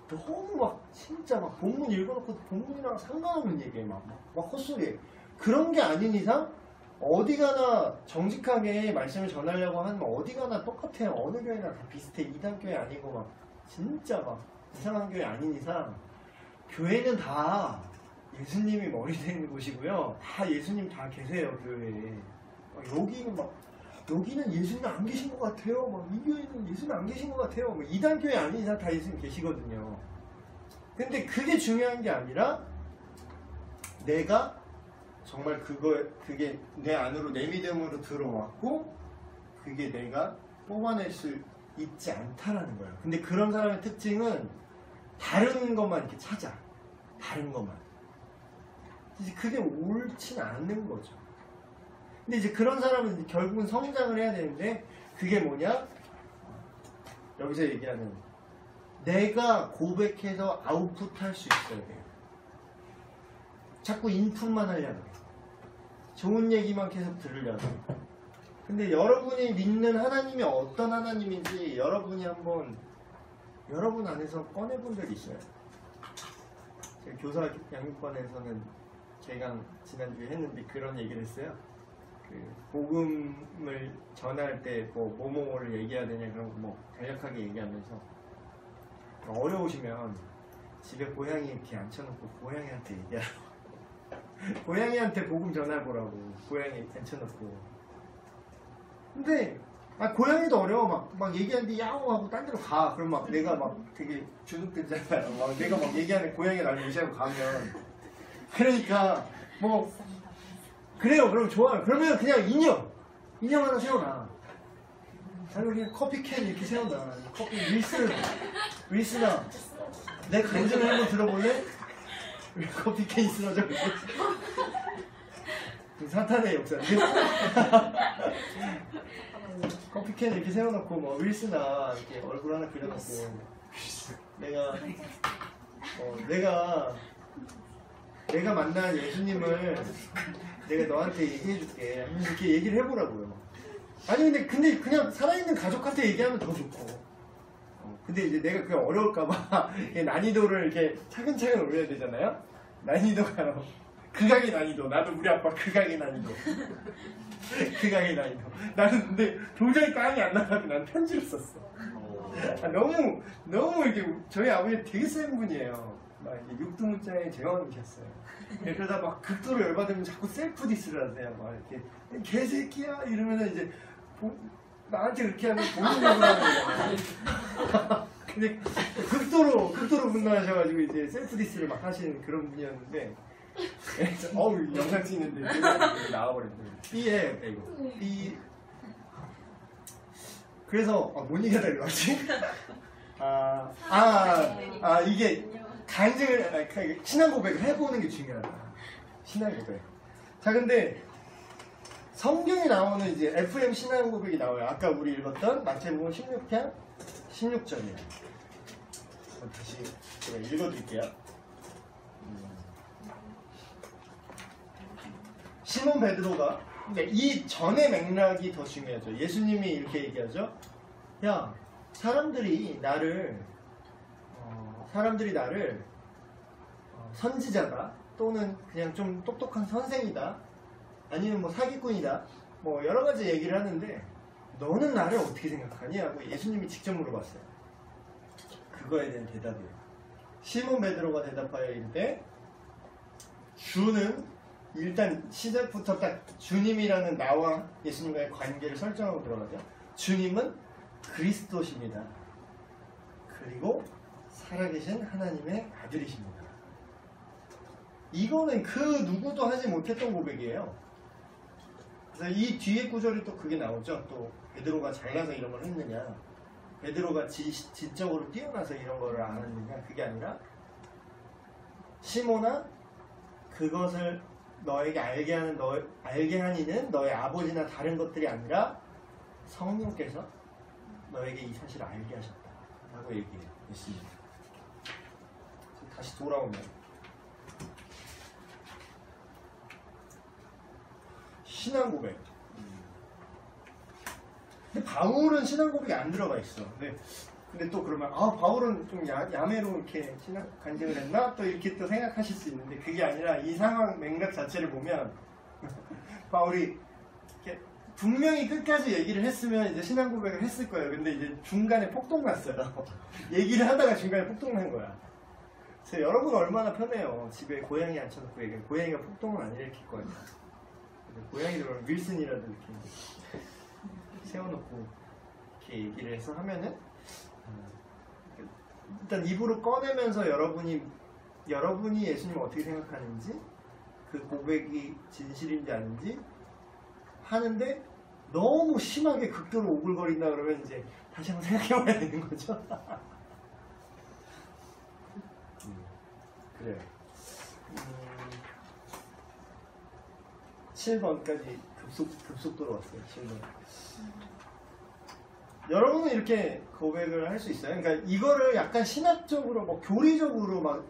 너무 막 진짜 막 본문 읽어놓고 본문이랑 상관없는 얘기에 막 헛소리해. 그런 게 아닌 이상 어디 가나 정직하게 말씀을 전하려고 하면 어디 가나 똑같아요. 어느 교회나 다 비슷해. 이단교회 아니고 막 진짜 막 이상한 교회 아닌 이상 교회는 다 예수님이 머리 되는 곳이고요. 다 예수님 다 계세요 교회에. 여기는 예수님 안 계신 것 같아요. 막 이 교회는 예수님 안 계신 것 같아요. 뭐 이단교회 아닌 이상 다 예수님 계시거든요. 근데 그게 중요한 게 아니라 내가 정말 그게 내 안으로 내 믿음으로 들어왔고 그게 내가 뽑아낼 수 있지 않다라는 거예요. 근데 그런 사람의 특징은 다른 것만 이렇게 찾아. 다른 것만. 이제 그게 옳진 않는 거죠. 근데 이제 그런 사람은 결국은 성장을 해야 되는데 그게 뭐냐? 여기서 얘기하는 내가 고백해서 아웃풋할 수 있어야 돼요. 자꾸 인풋만 하려고 해. 좋은 얘기만 계속 들으려고 해. 근데 여러분이 믿는 하나님이 어떤 하나님인지 여러분이 한번 여러분 안에서 꺼내본 적 있어요? 제가 교사 양육반에서는 개강 지난주에 했는데 그런 얘기를 했어요. 그 복음을 전할 때 뭐를 얘기해야 되냐 그런 거 뭐 간략하게 얘기하면서 어려우시면 집에 고양이 이렇게 앉혀놓고 고양이한테 얘기하라고. 고양이한테 복음 전해보라고. 고양이 앉혀놓고. 근데 고양이도 어려워. 막 얘기하는데 야옹하고 딴 데로 가. 그럼 막 내가 막 되게 주눅들잖아요. 막 내가 막 얘기하는 고양이 나를 무시하고 가면. 그러니까 뭐 그래요. 그럼 좋아요. 그러면 그냥 인형 하나 세워놔. 아니 그냥 커피캔 이렇게 세워놔. 커피 윌스나 내 간증을 한번 들어볼래? 커피캔이 쓰러져. 사탄의 역사. 커피캔 이렇게 세워놓고 뭐 윌스나 이렇게 얼굴 하나 그려놓고 내가 만난 예수님을 내가 너한테 얘기해줄게. 이렇게 얘기를 해보라고요. 아니 근데 그냥 살아있는 가족한테 얘기하면 더 좋고. 근데 이제 내가 그게 어려울까봐 난이도를 이렇게 차근차근 올려야 되잖아요. 난이도가 극악의 난이도. 나도 우리 아빠 극악의 난이도. 극악의 난이도. 나는 근데 도저히 깡이 안 나가고 난 편지를 썼어. 너무 이렇게 저희 아버지 되게 센 분이에요. 막 이렇게 육두문자에 제왕이셨어요. 그러다 막 극도로 열받으면 자꾸 셀프 디스를 하세요. 막 이렇게 개새끼야 이러면은 이제 나한테 그렇게 하면 본인이 하는 거잖아요. 근데 극도로 분노하셔가지고 이제 셀프 디스를 막 하시는 그런 분이었는데, 영상 찍는데 나와버렸어요. B에 이거 B. 그래서 뭔 얘기하다 이러지? 이게 간증을 신앙 고백을 해보는 게 중요하다. 신앙 고백. 자, 근데 성경에 나오는 이제 FM 신앙 고백이 나와요. 아까 우리 읽었던 마태복음 16편 16절이에요. 다시 제가 읽어드릴게요. 시몬 베드로가, 그러니까 이 전의 맥락이 더 중요하죠. 예수님이 이렇게 얘기하죠. 야, 사람들이 나를 선지자다, 또는 그냥 좀 똑똑한 선생이다, 아니면 뭐 사기꾼이다, 뭐 여러 가지 얘기를 하는데 너는 나를 어떻게 생각하니? 하고 예수님이 직접 물어봤어요. 그거에 대한 대답이에요. 시몬 베드로가 대답하여 이르되, 주는, 일단 시작부터 딱 주님이라는 나와 예수님과의 관계를 설정하고 들어가죠. 주님은 그리스도십니다. 그리고 살아계신 하나님의 아들이십니다. 이거는 그 누구도 하지 못했던 고백이에요. 그래서 이 뒤에 구절이 또 그게 나오죠. 또 베드로가 잘나서 이런 걸 했느냐, 베드로가 지적으로 뛰어나서 이런 걸 알았느냐, 그게 아니라 시몬아, 그것을 너에게 알게 한 이는 너의 아버지나 다른 것들이 아니라 성령께서 너에게 이 사실을 알게 하셨다 라고 얘기해요. 예수님. 다시 돌아오면 신앙 고백. 근데 바울은 신앙 고백이 안 들어가 있어. 근데 또 그러면 바울은 좀 야매로 이렇게 신앙 간증을 했나? 또 이렇게 또 생각하실 수 있는데 그게 아니라 이 상황 맥락 자체를 보면 바울이 이렇게 분명히 끝까지 얘기를 했으면 이제 신앙 고백을 했을 거예요. 근데 이제 중간에 폭동 났어요. 얘기를 하다가 중간에 폭동 난 거야. 그래서 여러분 얼마나 편해요. 집에 고양이 앉혀놓고 얘기해. 고양이가 폭동은 안 일으킬 거예요. 고양이들은 윌슨이라도 이렇게 세워놓고 이렇게 얘기를 해서 하면은 일단 입으로 꺼내면서 여러분이 예수님을 어떻게 생각하는지, 그 고백이 진실인지 아닌지 하는데 너무 심하게 극도로 오글거린다 그러면 이제 다시 한번 생각해봐야 되는 거죠. 그래요. 7번까지 급속도로 왔어요. 7번. 여러분은 이렇게 고백을 할 수 있어요. 그러니까 이거를 약간 신학적으로, 교리적으로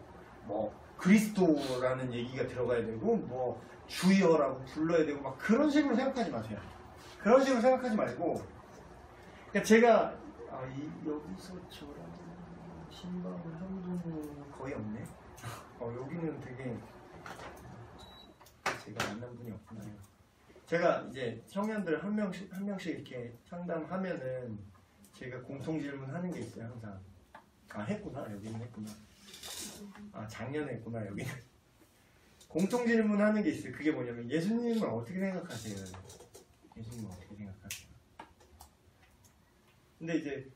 그리스도라는 얘기가 들어가야 되고, 주여라고 불러야 되고, 그런 식으로 생각하지 마세요. 그런 식으로 생각하지 말고, 그러니까 제가, 여기서 저랑 신방을 한 분은 거의 없네. 여기는 되게, 제가 만난 분이 없구나. 제가 이제 청년들 한 명씩 이렇게 상담하면은 제가 공통 질문하는 게 있어요. 항상 했구나, 여기는 했구나. 작년에 했구나, 여기는. 공통 질문하는 게 있어요. 그게 뭐냐면 예수님을 어떻게 생각하세요? 예수님을 어떻게 생각하세요? 근데 이제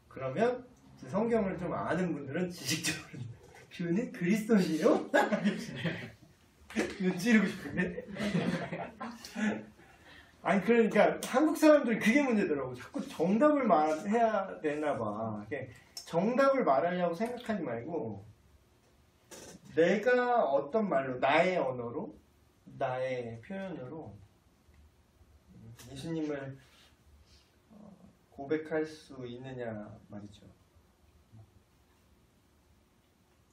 그러면 이제 성경을 좀 아는 분들은 지식적으로 그는 그리스도시요? 눈 찌르고 싶은데? 아니 그러니까 한국 사람들이 그게 문제더라고. 자꾸 정답을 말해야 되나 봐. 정답을 말하려고 생각하지 말고 내가 어떤 말로, 나의 언어로, 나의 표현으로 예수님을 고백할 수 있느냐 말이죠.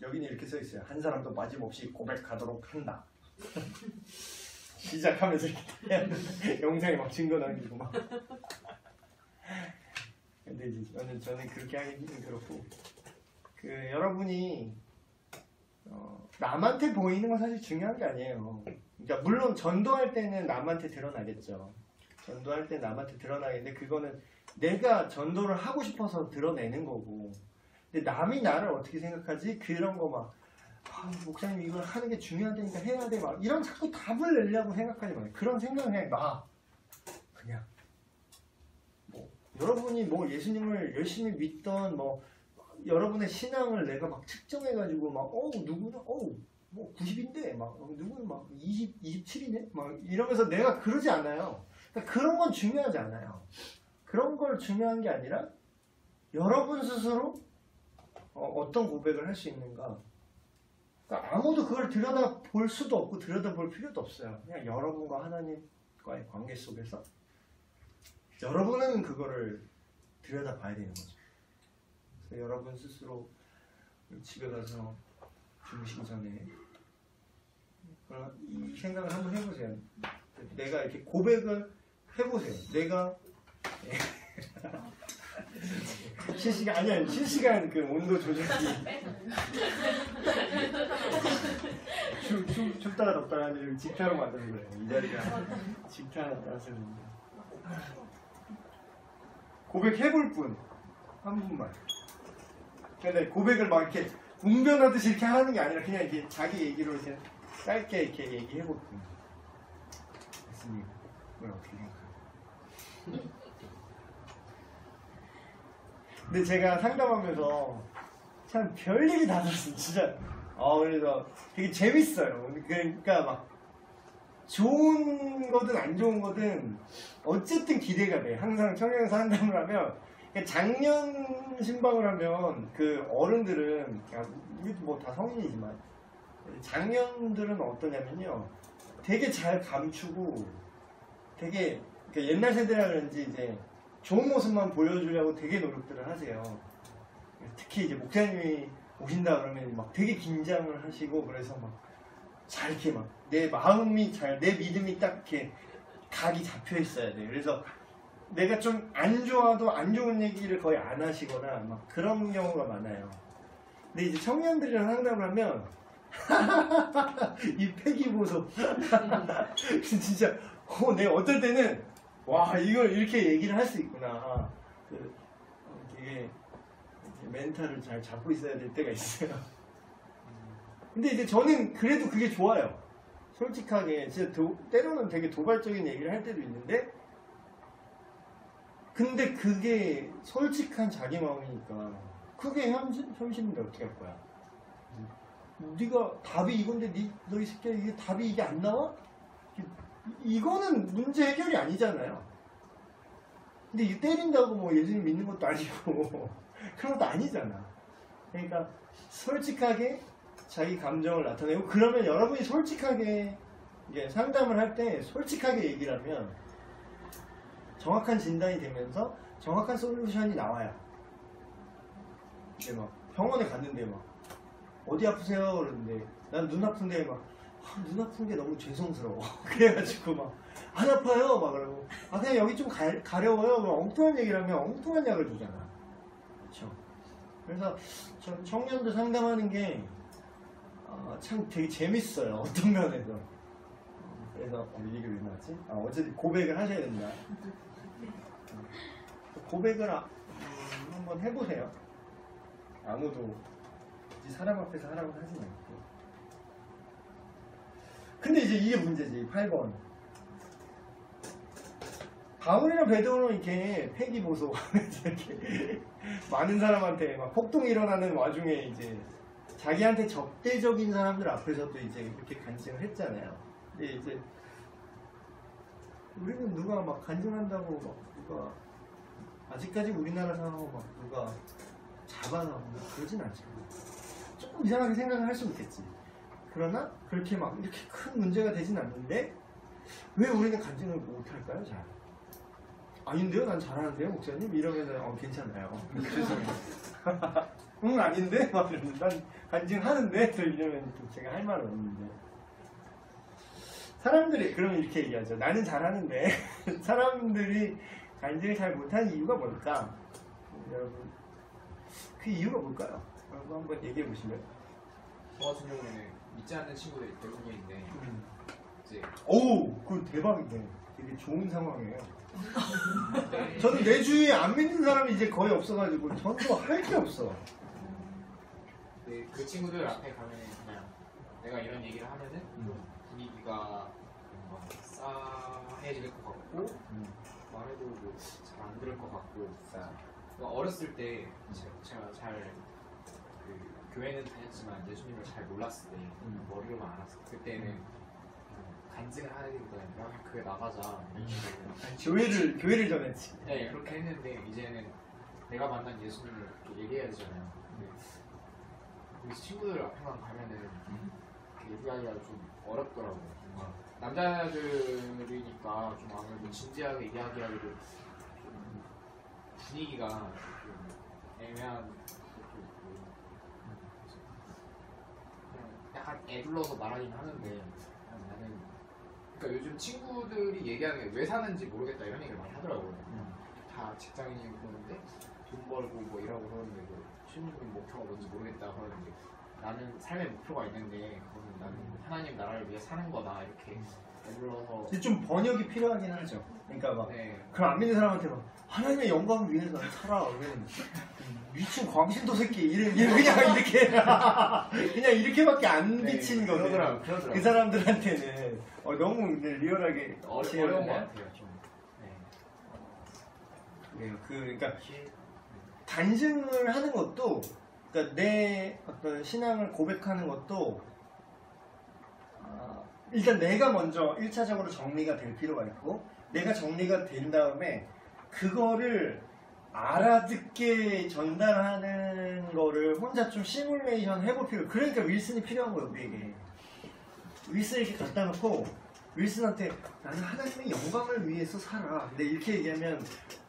여기는 이렇게 써있어요. 한 사람도 빠짐없이 고백하도록 한다. 시작하면서 이렇게 영상에 막 증거 남기고 막. 근데 이제 저는 그렇게 하기는 그렇고, 여러분이 남한테 보이는 건 사실 중요한 게 아니에요. 그러니까 물론 전도할 때는 남한테 드러나겠죠. 전도할 때 남한테 드러나겠는데 그거는 내가 전도를 하고 싶어서 드러내는 거고. 근데 남이 나를 어떻게 생각하지? 그런 거 목사님 이걸 하는 게 중요하다니까 해야 돼. 이런 자꾸 답을 내려고 생각하지 마요. 그런 생각은 그냥 그냥 여러분이 예수님을 열심히 믿던 여러분의 신앙을 내가 측정해가지고 누구는 90인데 누구는 27이네 이러면서 내가 그러지 않아요. 그러니까 그런 건 중요하지 않아요. 그런 걸 중요한 게 아니라 여러분 스스로 어떤 고백을 할 수 있는가. 그러니까 아무도 그걸 들여다볼 수도 없고 들여다볼 필요도 없어요. 그냥 여러분과 하나님과의 관계 속에서 여러분은 그거를 들여다봐야 되는 거죠. 그래서 여러분 스스로 집에 가서 주무시기 전에 이 생각을 한번 해보세요. 내가 이렇게 고백을 해보세요. 내가 실시간 그 온도 조절기 춥다가 덥다가 하는 직타로 만드는 거예요. 이 자리가 직타라서 고백해볼 분 한 분만. 근데 고백을 이렇게 웅변하듯이 이렇게 하는 게 아니라 그냥 이렇게 자기 얘기로 이렇게 짧게 이렇게 얘기해볼 분. 예수님, 뭘 어떻게 생각하세요? 근데 제가 상담하면서 참 별일이 다 났어요. 진짜 그래서 되게 재밌어요. 그러니까 막 좋은 거든 안 좋은 거든 어쨌든 기대가 돼. 항상 청년 상담을 하면 그러니까 작년 신방을 하면 그 어른들은 우리도 뭐 다 성인이지만 작년들은 어떠냐면요, 되게 잘 감추고 되게 그러니까 옛날 세대라 그런지 이제 좋은 모습만 보여주려고 되게 노력들을 하세요. 특히 이제 목사님이 오신다 그러면 막 되게 긴장을 하시고 그래서 막 잘 이렇게 막 내 마음이 잘, 내 믿음이 딱 이렇게 각이 잡혀 있어야 돼. 그래서 내가 좀 안 좋아도 안 좋은 얘기를 거의 안 하시거나 막 그런 경우가 많아요. 근데 이제 청년들이랑 상담을 하면 이 패기 보소. 진짜 내가 어떨 때는 와 이걸 이렇게 얘기를 할 수 있구나. 되게 멘탈을 잘 잡고 있어야 될 때가 있어요. 근데 이제 저는 그래도 그게 좋아요. 솔직하게 진짜 때로는 되게 도발적인 얘기를 할 때도 있는데, 근데 그게 솔직한 자기 마음이니까 그게 현실인데 어떻게 할 거야? 네가 답이 이건데 너 이 새끼야 이게 답이 이게 안 나와? 이거는 문제 해결이 아니잖아요. 근데 이 때린다고 뭐 예수님 믿는 것도 아니고 그런 것도 아니잖아. 그러니까 솔직하게 자기 감정을 나타내고, 그러면 여러분이 솔직하게 이제 상담을 할 때 솔직하게 얘기를 하면 정확한 진단이 되면서 정확한 솔루션이 나와요. 이제 막 병원에 갔는데 막 어디 아프세요? 그러는데 난 눈 아픈데 막 눈 아픈 게 너무 죄송스러워. 그래가지고 막 안 아파요 막 그러고 그냥 여기 좀 가려워요. 막 엉뚱한 얘기를 하면 엉뚱한 약을 주잖아. 그렇죠? 그래서 전 청년들 상담하는 게 참 되게 재밌어요. 어떤 면에서. 그래서 이게 왜 나왔지? 어쨌든 고백을 하셔야 된다. 고백을 한번 해보세요. 아무도 굳이 사람 앞에서 하라고 하진 않고. 근데 이제 이게 문제지. 8번. 바울이랑 베드로는 이렇게 패기 보소 이렇게 많은 사람한테 막 폭동이 일어나는 와중에 이제 자기한테 적대적인 사람들 앞에서도 이제 이렇게 간증을 했잖아요. 근데 이제 우리는 누가 막 간증한다고 막 누가 아직까지 우리나라 상황을 막 누가 잡아가고 그러진 않죠. 조금 이상하게 생각을 할 수는 있겠지. 그러나 그렇게 막 이렇게 큰 문제가 되진 않는데 왜 우리는 간증을 못할까요? 잘. 아닌데요? 난 잘하는데요? 목사님? 이러면은 괜찮아요. 죄송해요. 응 아닌데? 막 이러면 난 간증하는데? 또 이러면 또 제가 할 말은 없는데. 사람들이 그러면 이렇게 얘기하죠. 나는 잘하는데 사람들이 간증을 잘 못하는 이유가 뭘까? 여러분 그 이유가 뭘까요? 라고 한번 얘기해 보시면. 저 같은 경우에는 믿지 않는 친구들이 대부분인데 이제 그거 대박이네. 되게 좋은 상황이에요. 저는 내 주위에 안 믿는 사람이 이제 거의 없어가지고 전도 할 게 없어. 그 친구들 앞에 가면 그냥 내가 이런 얘기를 하면은 분위기가 뭔가 싸해질 것 같고 말해도 뭐 잘 안 들을 것 같고. 어렸을 때 제가 잘 교회는 다녔지만 예수님을 잘 몰랐을 때 머리로만 알았을 때 그때는 간증을 하기보다는 그냥 교회 나가자 교회를 전했지. 네 그렇게 했는데 이제는 내가 만난 예수님을 이렇게 얘기해야 되잖아요. 근데 우리 친구들 앞에만 가면은 얘기하기가 좀 어렵더라고요. 남자들이니까 좀 아무래도 진지하게 이야기하기도 좀 분위기가 좀 애매한 것도 있고 그냥 약간 애둘러서 말하긴 하는데 나는 그러니까 요즘 친구들이 얘기하는 게 왜 사는지 모르겠다 이런 얘기를 많이 하더라고요. 다 직장인이고 그러는데 돈 벌고 뭐 이러고 그러는데 뭐 취미는 목표가 뭔지 모르겠다 그러는데 나는 삶의 목표가 있는데 그거는 나는 하나님 나라를 위해 사는 거다 이렇게 애둘러서. 근데 좀 번역이 필요하긴 하죠. 그러니까 막 네. 그럼 안 믿는 사람한테 막 하나님의 영광을 위해서 난 살아. 그러면 미친 광신도 새끼 그냥 이렇게 그냥 이렇게밖에 안 비친 거거든요. 그러더라고요. 그 사람들한테는 너무 리얼하게 어려운 것 같아요. 좀. 네. 그러니까 간증을 하는 것도 그러니까 내 어떤 신앙을 고백하는 것도 일단 내가 먼저 1차적으로 정리가 될 필요가 있고 내가 정리가 된 다음에 그거를 알아듣게 전달하는 거를 혼자 좀 시뮬레이션 해볼 필요. 그러니까 윌슨이 필요한 거예요, 우리에게. 윌슨 이렇게 갖다 놓고 윌슨한테 나는 하나님의 영광을 위해서 살아. 근데 이렇게 얘기하면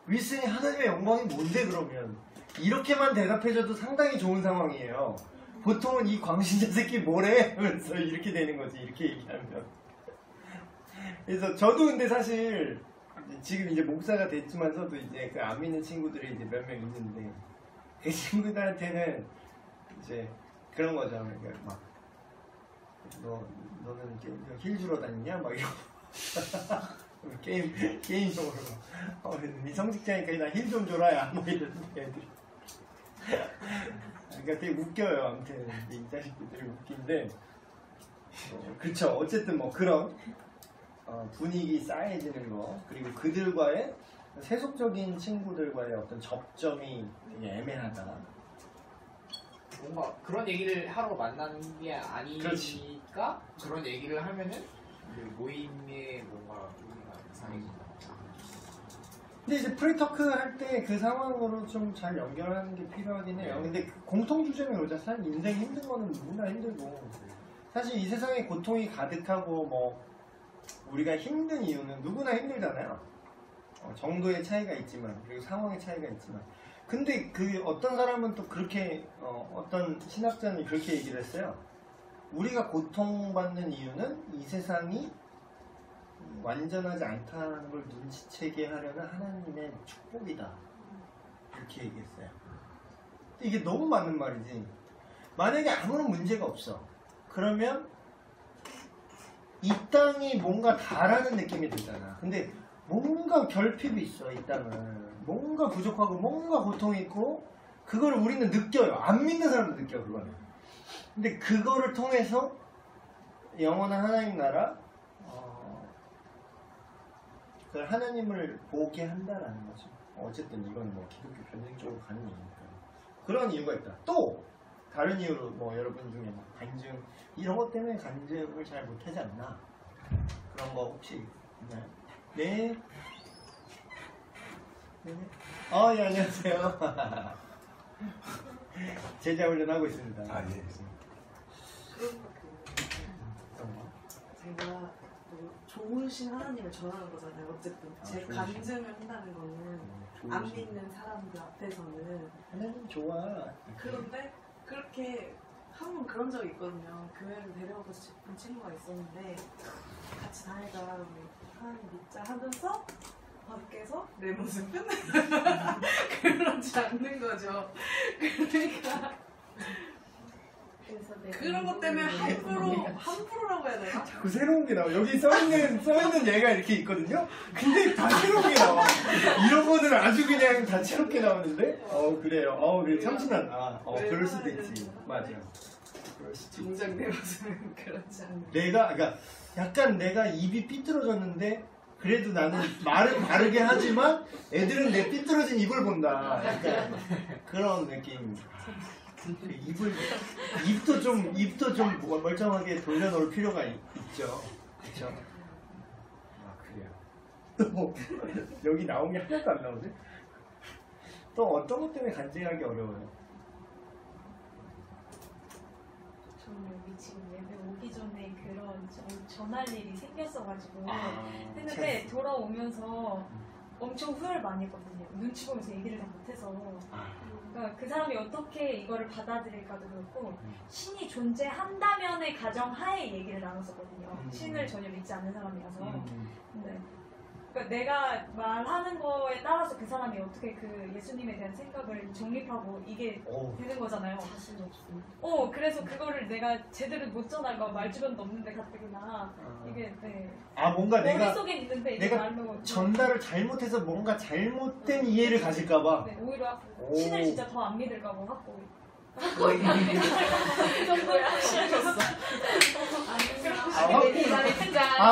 윌슨이 하나님의 영광이 뭔데 그러면 이렇게만 대답해줘도 상당히 좋은 상황이에요. 보통은 이 광신자 새끼 뭐래? 하면서 이렇게 되는 거지, 이렇게 얘기하면. 그래서 저도 근데 사실 지금 이제 목사가 됐지만서도 이제 그 안 믿는 친구들이 이제 몇 명 있는데 그 친구들한테는 이제 그런 거죠. 그러니까 막 너는 힐 주러 다니냐? 막 이러고 게임적으로 네 성직자니까 나 힐 좀 줘라야 뭐 이런 애들이. 그러니까 되게 웃겨요. 아무튼 이 자식들이 웃긴데 그쵸. 어쨌든 뭐 그런 분위기 싸해지는 거 그리고 그들과의 세속적인 친구들과의 어떤 접점이 되게 애매하다. 뭔가 그런 얘기를 하러 만나는 게 아니니까 그렇지. 그런 얘기를 하면은 그 모임에 뭔가 의미가 이상해진다. 근데 이제 프리터크 할 때 그 상황으로 좀 잘 연결하는 게 필요하긴 해요. 근데 그 공통 주제는 그러죠. 사실 인생 힘든 거는 누구나 힘들고 사실 이 세상에 고통이 가득하고 뭐 우리가 힘든 이유는 누구나 힘들잖아요. 정도의 차이가 있지만 그리고 상황의 차이가 있지만 근데 그 어떤 사람은 또 그렇게 어떤 신학자는 그렇게 얘기를 했어요. 우리가 고통받는 이유는 이 세상이 완전하지 않다는 걸 눈치채게 하려는 하나님의 축복이다. 이렇게 얘기했어요. 이게 너무 맞는 말이지. 만약에 아무런 문제가 없어. 그러면 이 땅이 뭔가 다라는 느낌이 들잖아. 근데 뭔가 결핍이 있어, 이 땅은. 뭔가 부족하고 뭔가 고통이 있고 그걸 우리는 느껴요. 안 믿는 사람도 느껴요, 그거는. 근데 그거를 통해서 영원한 하나님 나라 그걸 하나님을 보게 한다라는 거죠. 어쨌든 이건 뭐 기독교 변증적으로 가는 얘기니까. 그런 이유가 있다. 또 다른 이유로 뭐 여러분 중에 막 간증 이런 것 때문에 간증을 잘 못하지 않나 그런 거 혹시 있나요? 네. 네. 예, 안녕하세요. 제자 훈련하고 있습니다. 아, 예. 제가 좋으신 하나님을 전하는 거잖아요. 어쨌든 제 간증을 한다는 거는 안 믿는 사람들 앞에서는 하나님 좋아. 그런데 그렇게 한 번 그런 적이 있거든요. 교회를 데려가서 싶은 친구가 있었는데 같이 다니자 하나님 믿자 하면서 밖에서 내 모습은 그렇지 않는 거죠. 그러니까 그래서 내가 그런 것 때문에 함부로라고 해야 되나? 자꾸 새로운 게 나와. 여기 써있는 얘가 이렇게 있거든요. 근데 다 새로운 게 나와. 이런 거는 아주 그냥 다채롭게 나오는데. 그래요. 그래 참신하다. 그럴 수도 있지. 맞아. 그럴 수도 있지. 정작 내 모습은 그렇지 않는. 그러니까 약간 내가 입이 삐뚤어졌는데 그래도 나는 말은 바르게 하지만 애들은 내 삐뚤어진 입을 본다. 약간 그런 느낌. 입도 좀 멀쩡하게 돌려놓을 필요가 있죠. 그렇죠? 그래요. 또 여기 나온 게 하나도 안 나오네. 또 어떤 것 때문에 간증하기 어려워요? 저는 여기 지금 예배 오기 전에 그런 전할 일이 생겼어가지고 했는데 돌아오면서 엄청 후회를 많이 했거든요. 눈치 보면서 얘기를 다 못해서. 그러니까 그 사람이 어떻게 이거를 받아들일까도 그렇고 신이 존재한다면의 가정하에 얘기를 나눴었거든요. 신을 전혀 믿지 않는 사람이라서. 근데 그러니까 내가 말하는 거에 따라서 그 사람이 어떻게 그 예수님에 대한 생각을 정립하고 이게 되는 거잖아요. 자신이 없습니다. 그래서 그거를 내가 제대로 못 전할까 말주변도 없는데 가뜩이나 이게 뭔가 머릿속엔 있는데 이게 내가 말로 전달을 잘못해서 뭔가 잘못된 이해를 가질까봐. 오히려 신을 진짜 더 안 믿을까 봐 하고 그 정도야. 싫어졌어.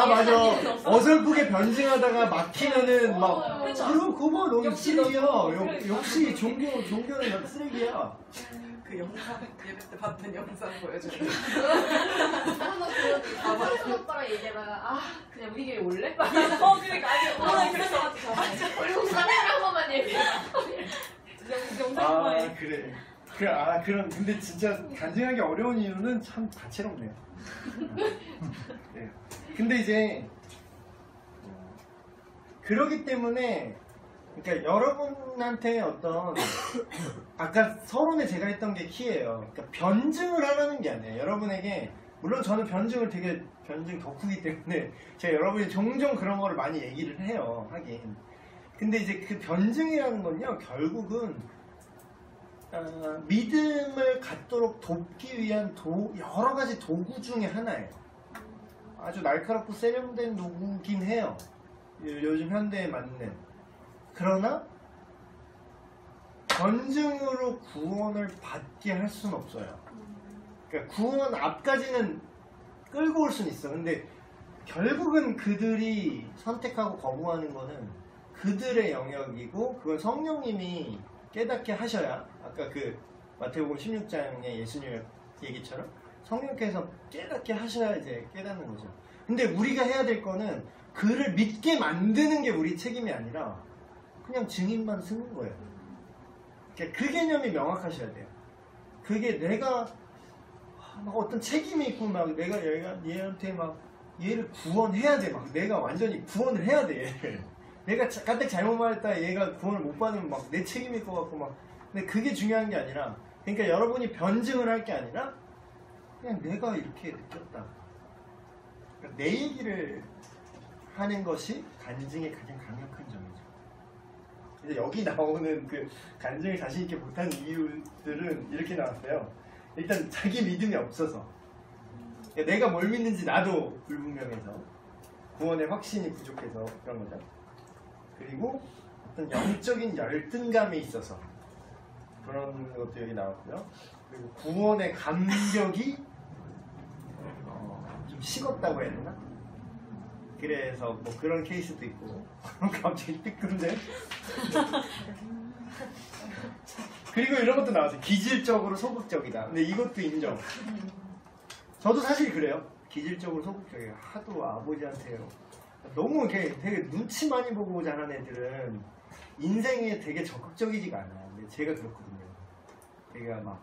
맞아. 어설프게 변증하다가 막히면은 막 그쵸. 그거 너무 역시 쓰레기야. 너무 역시 종교는 쓰레기야. 그 영상 예배 때 봤던 영상 보여줘요. 한번 그런 선 오빠랑 얘기하다가 그냥 우리 교회 올래? 그러니까 아니 그래서 우리 목사님이랑 한 번만 얘기해. 영상만 그래. 그럼 근데 진짜 간증하기 어려운 이유는 참 다채롭네요. 네. 근데 이제 그러기 때문에 그러니까 여러분한테 어떤 아까 서론에 제가 했던 게 키예요. 그러니까 변증을 하라는 게 아니에요. 여러분에게 물론 저는 변증 덕후기 때문에 제가 여러분이 종종 그런 거를 많이 얘기를 해요. 하긴. 근데 이제 그 변증이라는 건요 결국은 믿음을 갖도록 돕기 위한 여러 가지 도구 중에 하나예요. 아주 날카롭고 세련된 도구긴 해요. 요즘 현대에 맞는. 그러나 변증으로 구원을 받게 할 수는 없어요. 그러니까 구원 앞까지는 끌고 올 수는 있어. 근데 결국은 그들이 선택하고 거부하는 거는 그들의 영역이고 그건 성령님이 깨닫게 하셔야 아까 그 마태복음 16장의 예수님의 얘기처럼 성령께서 깨닫게 하셔야 이제 깨닫는 거죠. 근데 우리가 해야 될 거는 그를 믿게 만드는 게 우리 책임이 아니라 그냥 증인만 쓰는 거예요. 그러니까 그 개념이 명확하셔야 돼요. 그게 내가 막 어떤 책임이 있고 막 내가 얘한테 막 얘를 구원해야 돼. 막 내가 완전히 구원을 해야 돼. 내가 가뜩 잘못 말했다 얘가 구원을 못 받으면 막 내 책임일 것 같고 막. 근데 그게 중요한 게 아니라 그러니까 여러분이 변증을 할 게 아니라 그냥 내가 이렇게 느꼈다. 그러니까 내 얘기를 하는 것이 간증의 가장 강력한 점이죠. 이제 여기 나오는 그 간증을 자신 있게 못하는 이유들은 이렇게 나왔어요. 일단 자기 믿음이 없어서 그러니까 내가 뭘 믿는지 나도 불분명해서 구원의 확신이 부족해서 그런 거죠. 그리고 어떤 영적인 열등감이 있어서 그런 것도 여기 나왔고요. 그리고 구원의 감격이 좀 식었다고 해야 되나? 그래서 뭐 그런 케이스도 있고 갑자기 뜨끈데 그리고 이런 것도 나왔어요. 기질적으로 소극적이다. 근데 이것도 인정. 저도 사실 그래요. 기질적으로 소극적이에요. 하도 아버지한테요. 너무 이렇게 되게 눈치 많이 보고 자란 애들은 인생에 되게 적극적이지가 않아요. 근데 제가 그렇거든요. 제가 막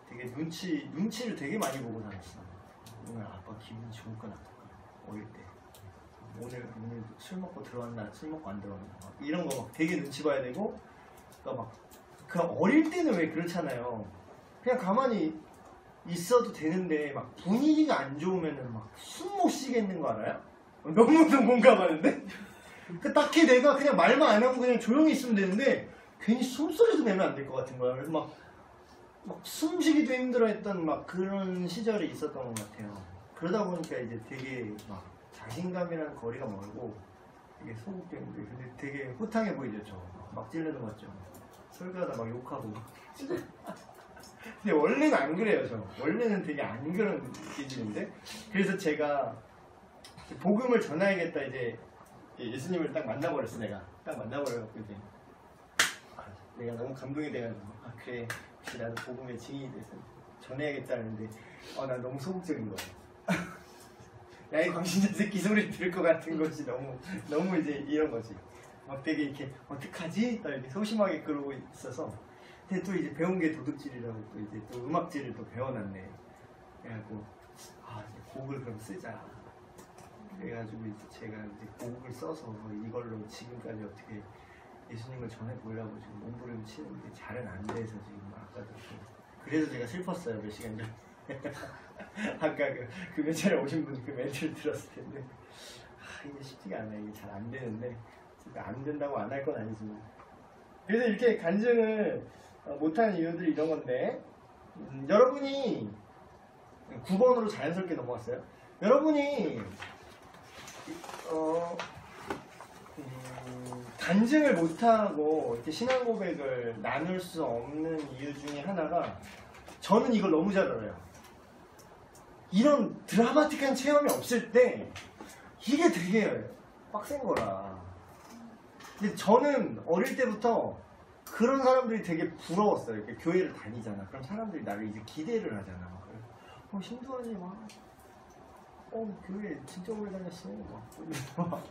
되게 눈치를 되게 많이 보고 살았어요. 오늘 아빠 기분 좋을까 나쁠까 어릴 때. 오늘 술 먹고 들어왔나 술 먹고 안 들어왔나 막 이런 거 막 되게 눈치 봐야 되고 그러니까 막 그 어릴 때는 왜 그렇잖아요. 그냥 가만히 있어도 되는데 막 분위기가 안 좋으면은 막 숨 못 쉬겠는 거 알아요? 너무 공감하는데? 그 딱히 내가 그냥 말만 안 하고 그냥 조용히 있으면 되는데 괜히 숨소리도 내면 안 될 것 같은 거야. 그래서 막 숨쉬기도 힘들어했던 막 그런 시절이 있었던 것 같아요. 그러다 보니까 이제 되게 막 자신감이랑 거리가 멀고 되게 소극적인데 근데 되게 호탕해 보이죠. 저 막 찔르는 것 같죠. 설교하다 막 욕하고 근데 원래는 안 그래요. 저 원래는 되게 안 그런 기질인데 그래서 제가 복음을 전해야겠다 이제 예수님을 딱 만나버렸어. 내가 딱 만나버려갖고 이제 내가 너무 감동이 돼가지고 그래 혹시 나도 복음의 증인이 돼서 전해야겠다 하는데 나 너무 소극적인 거야. 야 이 광신자 새끼 소리 들을 것 같은 것이 너무 이제 이런 거지. 막 되게 이렇게 어떡하지? 딱 이렇게 소심하게 그러고 있어서 근데 또 이제 배운 게 도둑질이라고 또 이제 또 음악질을 또 배워놨네. 그래갖고 이제 곡을 그럼 쓰자. 그래가지고 이제 제가 이제 곡을 써서 이걸로 지금까지 어떻게 예수님을 전해보려고 지금 몸부림 치는데 잘은 안 돼서 지금 아까도 그래서 제가 슬펐어요. 몇 시간 전에. 아까 그 며칠에 오신 분 그 멘트를 들었을 텐데 이게 쉽지가 않아요. 이게 잘 안 되는데 안 된다고 안 할 건 아니지만 그래서 이렇게 간증을 못하는 이유들이 이런 건데 여러분이 9번으로 자연스럽게 넘어갔어요. 여러분이 간증을 못하고 이렇게 신앙 고백을 나눌 수 없는 이유 중에 하나가 저는 이걸 너무 잘 알아요. 이런 드라마틱한 체험이 없을 때 이게 되게 빡센 거라. 근데 저는 어릴 때부터 그런 사람들이 되게 부러웠어요. 이렇게 교회를 다니잖아. 그럼 사람들이 나를 이제 기대를 하잖아. 신도환이 막, 교회 진짜 오래 다녔어. 막,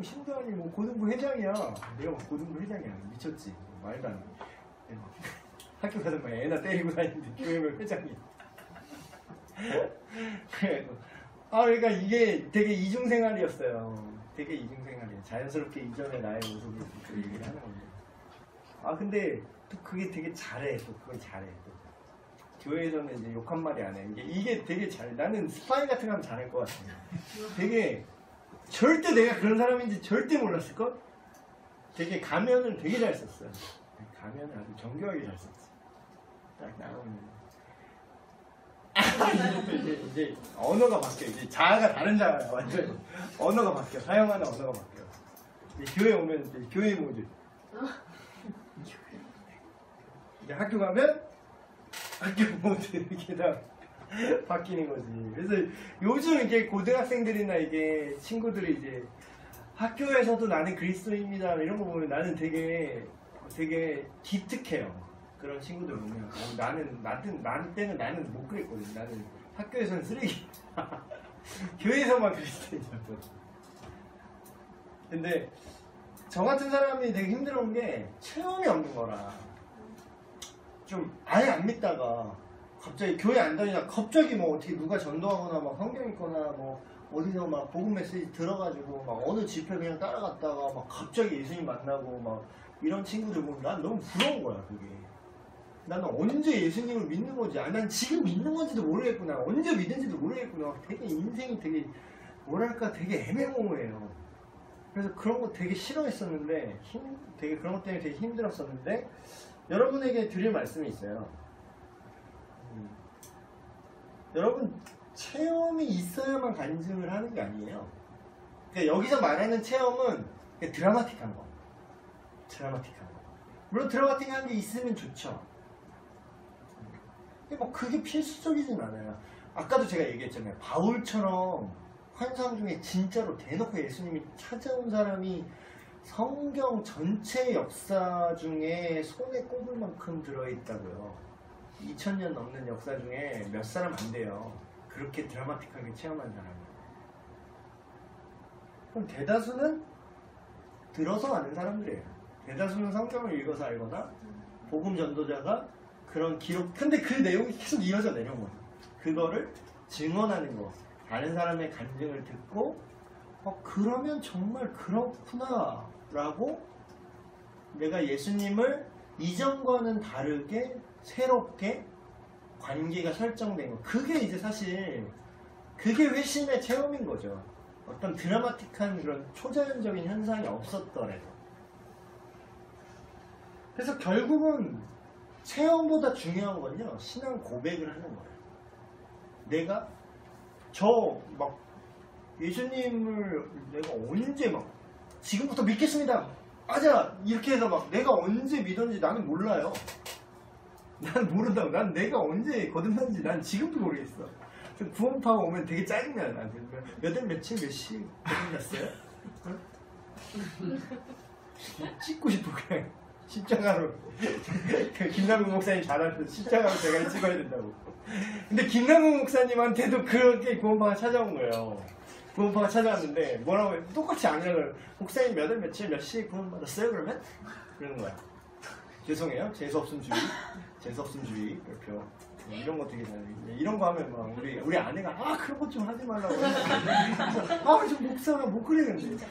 신도환이 뭐 고등부 회장이야. 내가 막 고등부 회장이야. 미쳤지. 말도 안 돼. 학교 가서 막 애나 때리고 다니는데 교회면 회장이야. 그러니까 이게 되게 이중생활이었어요. 되게 이중생활이에요. 자연스럽게 이전의 나의 모습을 또 얘기를 하는 건데. 근데 또 그게 되게 잘해. 또 그걸 잘해. 또. 교회에서는 이제 욕 한 마디 안 해. 이게 되게 잘해. 나는 스파이 같은 거 하면 잘할 것 같아. 되게 절대 내가 그런 사람인지 절대 몰랐을걸? 되게 가면을 되게 잘 썼어요. 가면을 아주 정교하게 잘 썼어. 딱 나오면. 이제 언어가 바뀌어. 이제 자아가 다른 자아야. 완전 언어가 바뀌어. 사용하는 언어가 바뀌어. 이제 교회 오면 이제 교회 모드. 이제 학교 가면 학교 모드 이렇게 다 바뀌는 거지. 그래서 요즘 이게 고등학생들이나 이게 친구들이 이제 학교에서도 나는 그리스도인입니다 이런 거 보면 나는 되게 기특해요. 그런 친구들 보면 나는 때는 나는 못 그랬거든. 나는 학교에서는 쓰레기 교회에서만 그리스도인이었거든. 근데 저 같은 사람이 되게 힘들어온 게 체험이 없는 거라 좀 아예 안 믿다가 갑자기 교회 안 다니다 갑자기 뭐 어떻게 누가 전도하거나 막 성경 읽거나 뭐 어디서 막 복음 메시지 들어가지고 막 어느 집회 그냥 따라갔다가 막 갑자기 예수님 만나고 막 이런 친구들 보면 난 너무 부러운 거야. 그게 나는 언제 예수님을 믿는 건지 난 지금 믿는 건지도 모르겠구나. 언제 믿는지도 모르겠구나. 되게 인생이 되게 뭐랄까 되게 애매모호해요. 그래서 그런 거 되게 싫어했었는데 되게 그런 것 때문에 되게 힘들었었는데 여러분에게 드릴 말씀이 있어요. 여러분 체험이 있어야만 간증을 하는 게 아니에요. 그러니까 여기서 말하는 체험은 드라마틱한 거. 물론 드라마틱한 게 있으면 좋죠. 근데 뭐 그게 필수적이진 않아요. 아까도 제가 얘기했잖아요. 바울처럼 환상 중에 진짜로 대놓고 예수님이 찾아온 사람이 성경 전체 역사 중에 손에 꼽을 만큼 들어있다고요. 2000년 넘는 역사 중에 몇 사람 안 돼요. 그렇게 드라마틱하게 체험한 사람이. 그럼 대다수는 들어서 아는 사람들이에요. 대다수는 성경을 읽어서 알거나 복음 전도자가 그런 기록, 근데 그 내용이 계속 이어져 내려온 거예요. 그거를 증언하는 거. 다른 사람의 간증을 듣고 그러면 정말 그렇구나 라고 내가 예수님을 이전과는 다르게 새롭게 관계가 설정된 거. 그게 이제 사실 그게 회심의 체험인 거죠. 어떤 드라마틱한 그런 초자연적인 현상이 없었더라도. 그래서 결국은 체험보다 중요한 건요, 신앙 고백을 하는 거예요. 내가 막 예수님을 내가 언제 막 지금부터 믿겠습니다. 맞아! 이렇게 해서 막 내가 언제 믿었는지 나는 몰라요. 난 모른다고. 난 내가 언제 거듭났는지 난 지금도 모르겠어. 구원파가 오면 되게 짜증나요. 나한테. 몇 월 며칠 몇 시 거듭났어요? 찍고 싶어 그냥. 십자가로. 김남국 목사님 잘하는데 십자가로 제가 찍어야 된다고. 근데 김남국 목사님한테도 그렇게 구원파가 찾아온 거예요. 구원파가 찾아왔는데 뭐라고 해요? 똑같이 아니라고. 목사님 몇 월 며칠 몇 시에 구원 받았어요? 그러면? 그러는 거야. 죄송해요. 재수없음주의. 재수없음주의. 이렇게. 이런 거 되게 잘해요. 이런 거 하면 막 우리 아내가 그런 것 좀 하지 말라고. 좀 목사가 못 그래 근데.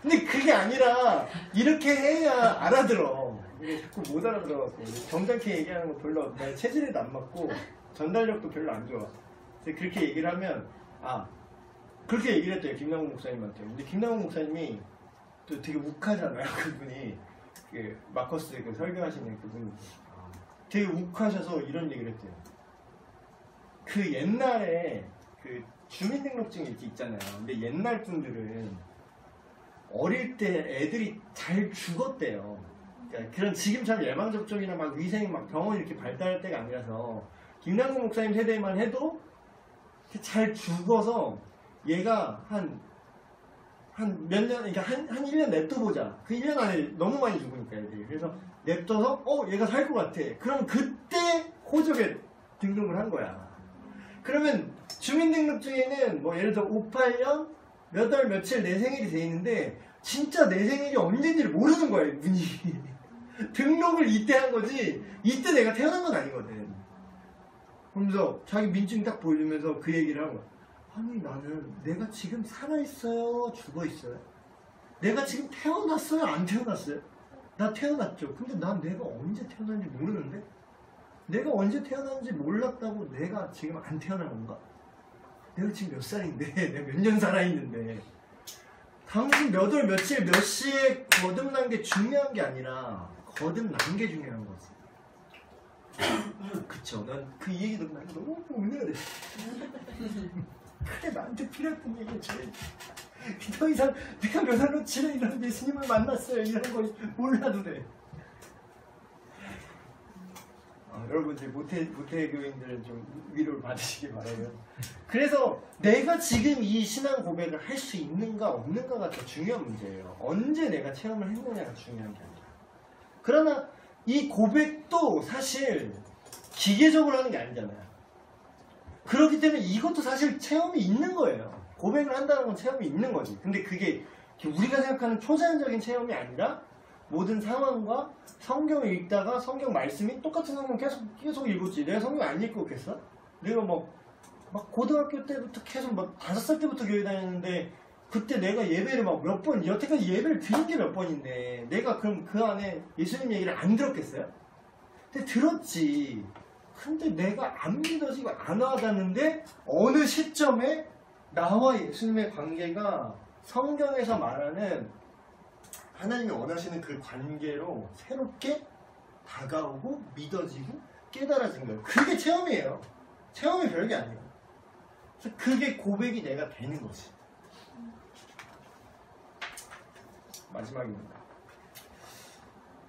근데 그게 아니라 이렇게 해야 알아들어. 이게 자꾸 못 알아들어갖고 점잖게 얘기하는 거 별로 내 체질에도 안 맞고 전달력도 별로 안 좋아. 그래서 그렇게 얘기를 하면 그렇게 얘기를 했대요 김남국 목사님한테. 근데 김남국 목사님이 또 되게 욱하잖아요 그분이. 그 마커스 그 설교하시는 그분이. 되게 욱하셔서 이런 얘기를 했대요. 그 옛날에 그 주민등록증 이렇게 있잖아요. 근데 옛날 분들은 어릴 때 애들이 잘 죽었대요. 그러니까 그런 지금처럼 예방접종이나 막 위생 막 병원 이렇게 발달할 때가 아니라서 김남국 목사님 세대만 해도 잘 죽어서 얘가 한 한 몇 년, 그러니까 한 1년 냅둬보자. 그 1년 안에 너무 많이 죽으니까 애들이. 그래서 냅둬서, 얘가 살 것 같아. 그럼 그때 호적에 등록을 한 거야. 그러면 주민등록증에는 뭐 예를 들어 58년 몇 월 며칠 내 생일이 돼 있는데, 진짜 내 생일이 언제인지를 모르는 거야, 이분이. 등록을 이때 한 거지, 이때 내가 태어난 건 아니거든. 그러면서 자기 민증 딱 보여주면서 그 얘기를 한 거야. 아니, 나는 내가 지금 살아있어요? 죽어있어요? 내가 지금 태어났어요? 안 태어났어요? 나 태어났죠. 근데 난 내가 언제 태어났는지 모르는데? 내가 언제 태어났는지 몰랐다고 내가 지금 안 태어난 건가? 내가 지금 몇 살인데? 내가 몇 년 살아있는데? 당신 몇 월 며칠 몇 시에 거듭난 게 중요한 게 아니라 거듭난 게 중요한 거지. 그쵸. 난 그 얘기 듣고 너무 운해야 그래, 나한테 필요했던 얘기지. 더 이상 내가 몇 월 며칠에 이런 예수님을 만났어요 이런 거 몰라도 돼. 여러분, 제 모태교인들은 좀 위로를 받으시기 바라고요. 그래서 내가 지금 이 신앙 고백을 할 수 있는가 없는가가 더 중요한 문제예요. 언제 내가 체험을 했느냐가 중요한 게 아니라. 그러나 이 고백도 사실 기계적으로 하는 게 아니잖아요. 그렇기 때문에 이것도 사실 체험이 있는 거예요. 고백을 한다는 건 체험이 있는 거지. 근데 그게 우리가 생각하는 초자연적인 체험이 아니라 모든 상황과 성경을 읽다가 성경 말씀이 똑같은 성경 계속 읽었지. 내가 성경 안 읽고 있겠어? 내가 막 고등학교 때부터 계속 막 5살 때부터 교회 다녔는데 그때 내가 예배를 막 몇 번, 여태까지 예배를 드린 게 몇 번인데 내가 그럼 그 안에 예수님 얘기를 안 들었겠어요? 근데 들었지. 근데 내가 안 믿어지고 안 와닿는데 어느 시점에 나와 예수님의 관계가 성경에서 말하는 하나님이 원하시는 그 관계로 새롭게 다가오고 믿어지고 깨달아진 거예요. 그게 체험이에요. 체험이 별게 아니에요. 그래서 그게 고백이 내가 되는 거지. 마지막입니다.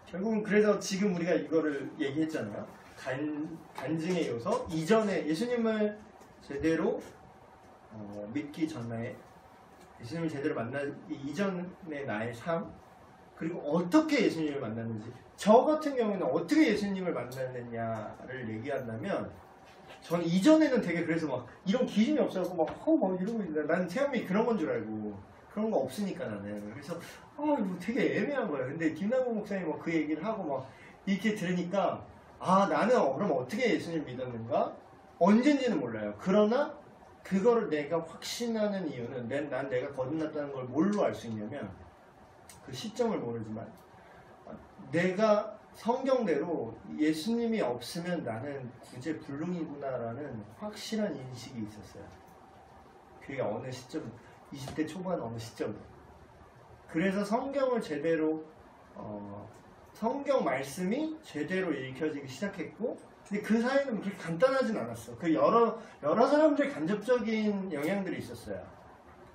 결국은 그래서 지금 우리가 이거를 얘기했잖아요. 간증의 요소, 이전에 예수님을 제대로 믿기 전에 예수님을 제대로 만나기 이전의 나의 삶, 그리고 어떻게 예수님을 만났는지. 저 같은 경우는 어떻게 예수님을 만났느냐를 얘기한다면 저는 이전에는 되게 그래서 막 이런 기준이 없어서 막 이러고 있는데 나는 체험이 그런 건 줄 알고 그런 거 없으니까 나는. 그래서 이거 되게 애매한 거예요. 근데 김남국 목사님이 그 얘기를 하고 막 이렇게 들으니까 나는 그럼 어떻게 예수님 믿었는가? 언젠지는 몰라요. 그러나 그거를 내가 확신하는 이유는 난 내가 거듭났다는 걸 뭘로 알 수 있냐면 그 시점을 모르지만 내가 성경대로 예수님이 없으면 나는 구제불능이구나라는 확실한 인식이 있었어요. 그게 어느 시점, 20대 초반 어느 시점. 그래서 성경을 제대로 성경 말씀이 제대로 읽혀지기 시작했고, 근데 그 사이는 그렇게 간단하진 않았어. 그 여러 사람들의 간접적인 영향들이 있었어요.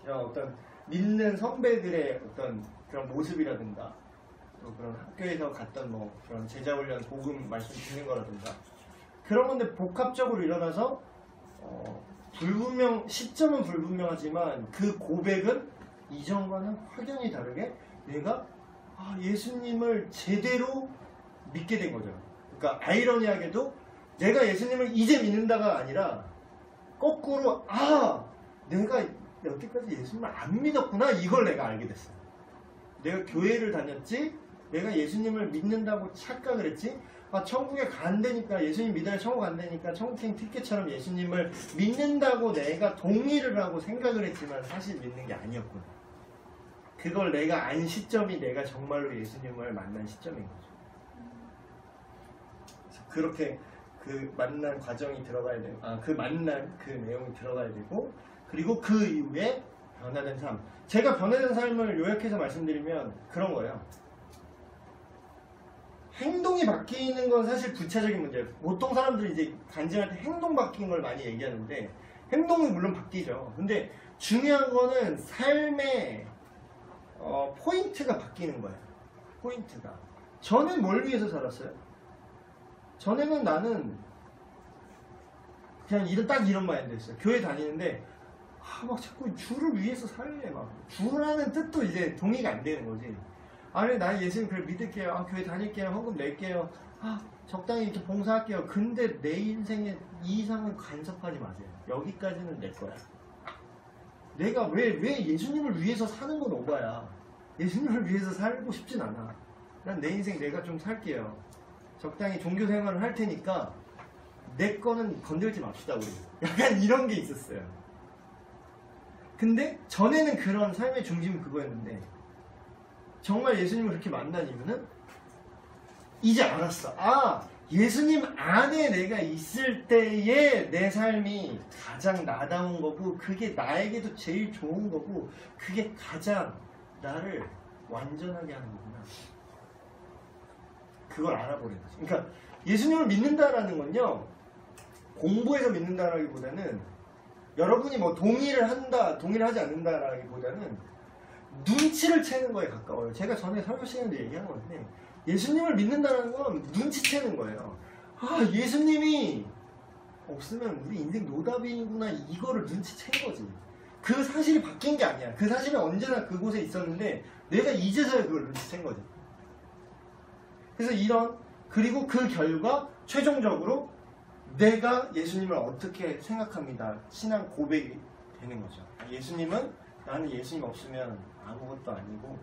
어떤 믿는 선배들의 어떤 그런 모습이라든가, 또 그런 학교에서 갔던 그런 제자훈련 복음 말씀 듣는 거라든가, 그런 건데 복합적으로 일어나서 시점은 불분명하지만 그 고백은 이전과는 확연히 다르게 내가 예수님을 제대로 믿게 된 거죠. 그러니까 아이러니하게도 내가 예수님을 이제 믿는다가 아니라 거꾸로 내가 여태까지 예수님을 안 믿었구나, 이걸 내가 알게 됐어요. 내가 교회를 다녔지, 내가 예수님을 믿는다고 착각을 했지, 천국에 간다니까, 예수님 믿어야 천국 간다니까 천국행 티켓처럼 예수님을 믿는다고 내가 동의를 하고 생각을 했지만 사실 믿는 게 아니었구나. 그걸 내가 안 시점이 내가 정말로 예수님을 만난 시점인 거죠. 그렇게 그 만난 과정이 들어가야 되고, 그 만난 그 내용이 들어가야 되고, 그리고 그 이후에 변화된 삶. 제가 변화된 삶을 요약해서 말씀드리면 그런 거예요. 행동이 바뀌는 건 사실 부차적인 문제예요. 보통 사람들이 이제 간증할 때 행동 바뀐 걸 많이 얘기하는데, 행동은 물론 바뀌죠. 근데 중요한 거는 삶의 포인트가 바뀌는 거예요. 포인트가. 전엔 뭘 위해서 살았어요? 전에는 나는 그냥 딱 이런 마인드였어요. 교회 다니는데 막 자꾸 주를 위해서 살래. 막 주라는 뜻도 이제 동의가 안 되는 거지. 아니 나 예수님 그래 믿을게요. 아 교회 다닐게요. 헌금 낼게요. 아 적당히 이렇게 봉사할게요. 근데 내 인생에 이 이상은 간섭하지 마세요. 여기까지는 내 거야. 내가 왜 예수님을 위해서 사는 건 오바야. 예수님을 위해서 살고 싶진 않아. 난 내 인생 내가 좀 살게요. 적당히 종교 생활을 할 테니까 내 거는 건들지 맙시다 우리. 약간 이런 게 있었어요. 근데 전에는 그런 삶의 중심이 그거였는데 정말 예수님을 그렇게 만난 이유는 이제 알았어. 아 예수님 안에 내가 있을 때의 내 삶이 가장 나다운 거고 그게 나에게도 제일 좋은 거고 그게 가장 나를 완전하게 하는 거구나. 그걸 알아버린 거지. 그러니까 예수님을 믿는다라는 건요 공부해서 믿는다라기보다는 여러분이 뭐 동의를 한다 동의를 하지 않는다라기보다는 눈치를 채는 거에 가까워요. 제가 전에 설교 시간에 얘기한 건데 예수님을 믿는다는 건 눈치채는 거예요. 아 예수님이 없으면 우리 인생 노답이구나 이거를 눈치챈 거지. 그 사실이 바뀐 게 아니야. 그 사실은 언제나 그곳에 있었는데 내가 이제서야 그걸 눈치챈 거지. 그래서 그리고 그 결과 최종적으로 내가 예수님을 어떻게 생각합니다. 신앙 고백이 되는 거죠. 예수님은 나는 예수님 없으면 아무것도 아니고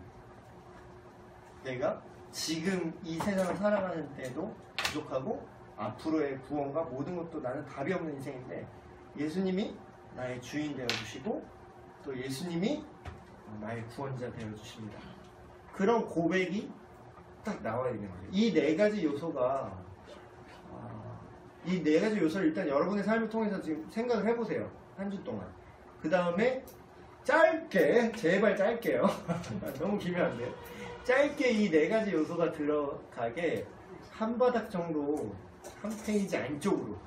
내가 지금 이 세상을 살아가는 때도 부족하고 앞으로의 구원과 모든 것도 나는 답이 없는 인생인데 예수님이 나의 주인 되어주시고 또 예수님이 나의 구원자 되어주십니다. 그런 고백이 딱 나와야 되는 거죠. 이 네 가지 요소가 이 네 가지 요소를 일단 여러분의 삶을 통해서 지금 생각을 해보세요. 한 주 동안. 그 다음에 짧게 제발 짧게요. 너무 길면 안 돼요. 짧게 이 네 가지 요소가 들어가게 한 바닥 정도 한 페이지 안쪽으로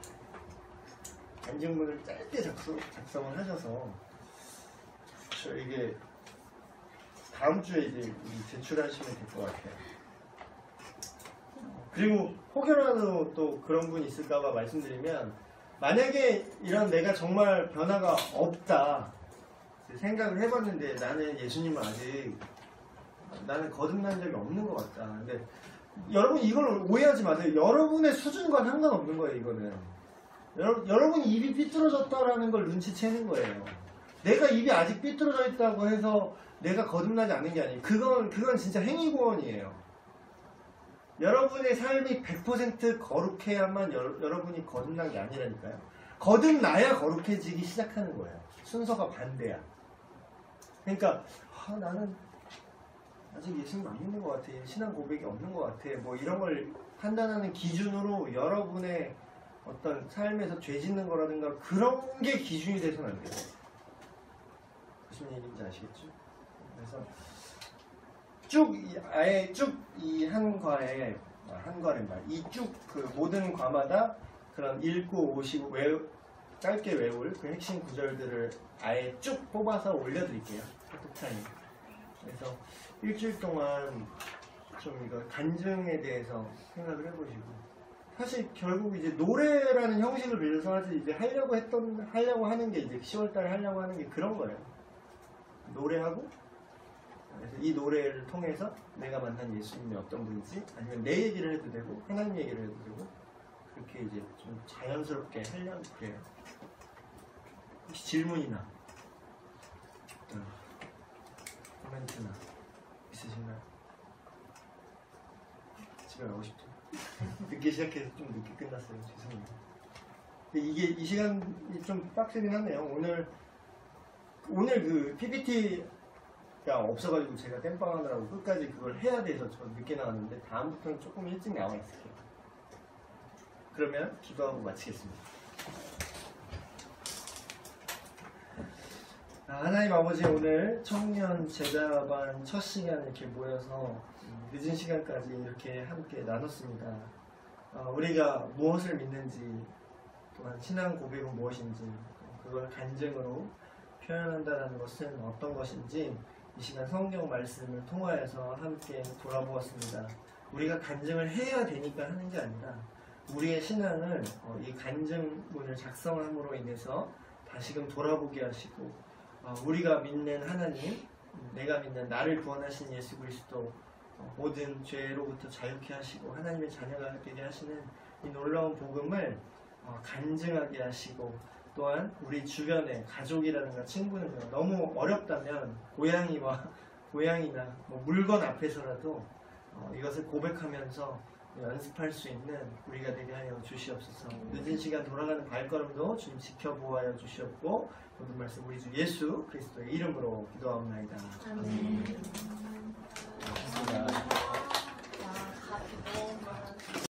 간증문을 짧게 작성을 하셔서 이게 다음 주에 이제 제출하시면 될 것 같아요. 그리고 혹여라도 또 그런 분이 있을까봐 말씀드리면 만약에 이런 내가 정말 변화가 없다 생각을 해봤는데 나는 예수님을 아직 나는 거듭난 적이 없는 것 같다. 근데 여러분 이걸 오해하지 마세요. 여러분의 수준과 상관없는 거예요. 이거는 여러분이 입이 삐뚤어졌다라는 걸 눈치채는 거예요. 내가 입이 아직 삐뚤어져 있다고 해서 내가 거듭나지 않는 게 아니에요. 그건 진짜 행위구원이에요. 여러분의 삶이 100% 거룩해야만 여러분이 거듭난 게 아니라니까요. 거듭나야 거룩해지기 시작하는 거예요. 순서가 반대야. 그러니까 나는 아직 예수님 안 믿는 것 같아. 신앙 고백이 없는 것 같아. 뭐 이런 걸 판단하는 기준으로 여러분의 어떤 삶에서 죄 짓는 거라든가 그런 게 기준이 돼서는 안 돼요. 무슨 얘기인지 아시겠죠? 그래서 아예 쭉 이 한 과랜다. 이 쭉 그 모든 과마다 그런 읽고 오시고 짧게 외울 그 핵심 구절들을 아예 쭉 뽑아서 올려드릴게요. 카톡창에. 그래서 일주일 동안 좀 이거 간증에 대해서 생각을 해보시고 사실 결국 이제 노래라는 형식을 빌려서 하지 이제 하려고 하는 게 이제 10월달에 하려고 하는 게 그런 거예요. 노래하고 그래서 이 노래를 통해서 내가 만난 예수님이 어떤 분인지 아니면 내 얘기를 해도 되고 하나님 얘기를 해도 되고 그렇게 이제 좀 자연스럽게 하려고 그래요. 혹시 질문이나 코멘트나 있으신가요? 집에 가고 싶죠? 늦게 시작해서 좀 늦게 끝났어요. 죄송해요. 근데 이 시간이 좀 빡세긴 하네요. 오늘 그 PPT가 없어가지고 제가 땜빵 하느라고 끝까지 그걸 해야 돼서 저 늦게 나왔는데 다음부터는 조금 일찍 나와 있을게요. 그러면 기도하고 마치겠습니다. 하나님 아버지, 오늘 청년 제자반 첫 시간 이렇게 모여서 늦은 시간까지 이렇게 함께 나눴습니다. 우리가 무엇을 믿는지 또한 신앙 고백은 무엇인지 그걸 간증으로 표현한다는 것은 어떤 것인지 이 시간 성경 말씀을 통하여서 함께 돌아보았습니다. 우리가 간증을 해야 되니까 하는 게 아니라 우리의 신앙을 이 간증문을 작성함으로 인해서 다시금 돌아보게 하시고 우리가 믿는 하나님, 내가 믿는 나를 구원하신 예수 그리스도, 모든 죄로부터 자유케 하시고 하나님의 자녀가 되게 하시는 이 놀라운 복음을 간증하게 하시고, 또한 우리 주변에 가족이라든가 친구는 너무 어렵다면 고양이나 뭐 물건 앞에서라도 이것을 고백하면서 연습할 수 있는 우리가 되게 하여 주시옵소서. 늦은 시간 돌아가는 발걸음도 주님 지켜보아여 주시옵고, 모든 말씀 우리 주 예수 그리스도의 이름으로 기도하옵나이다. 아멘.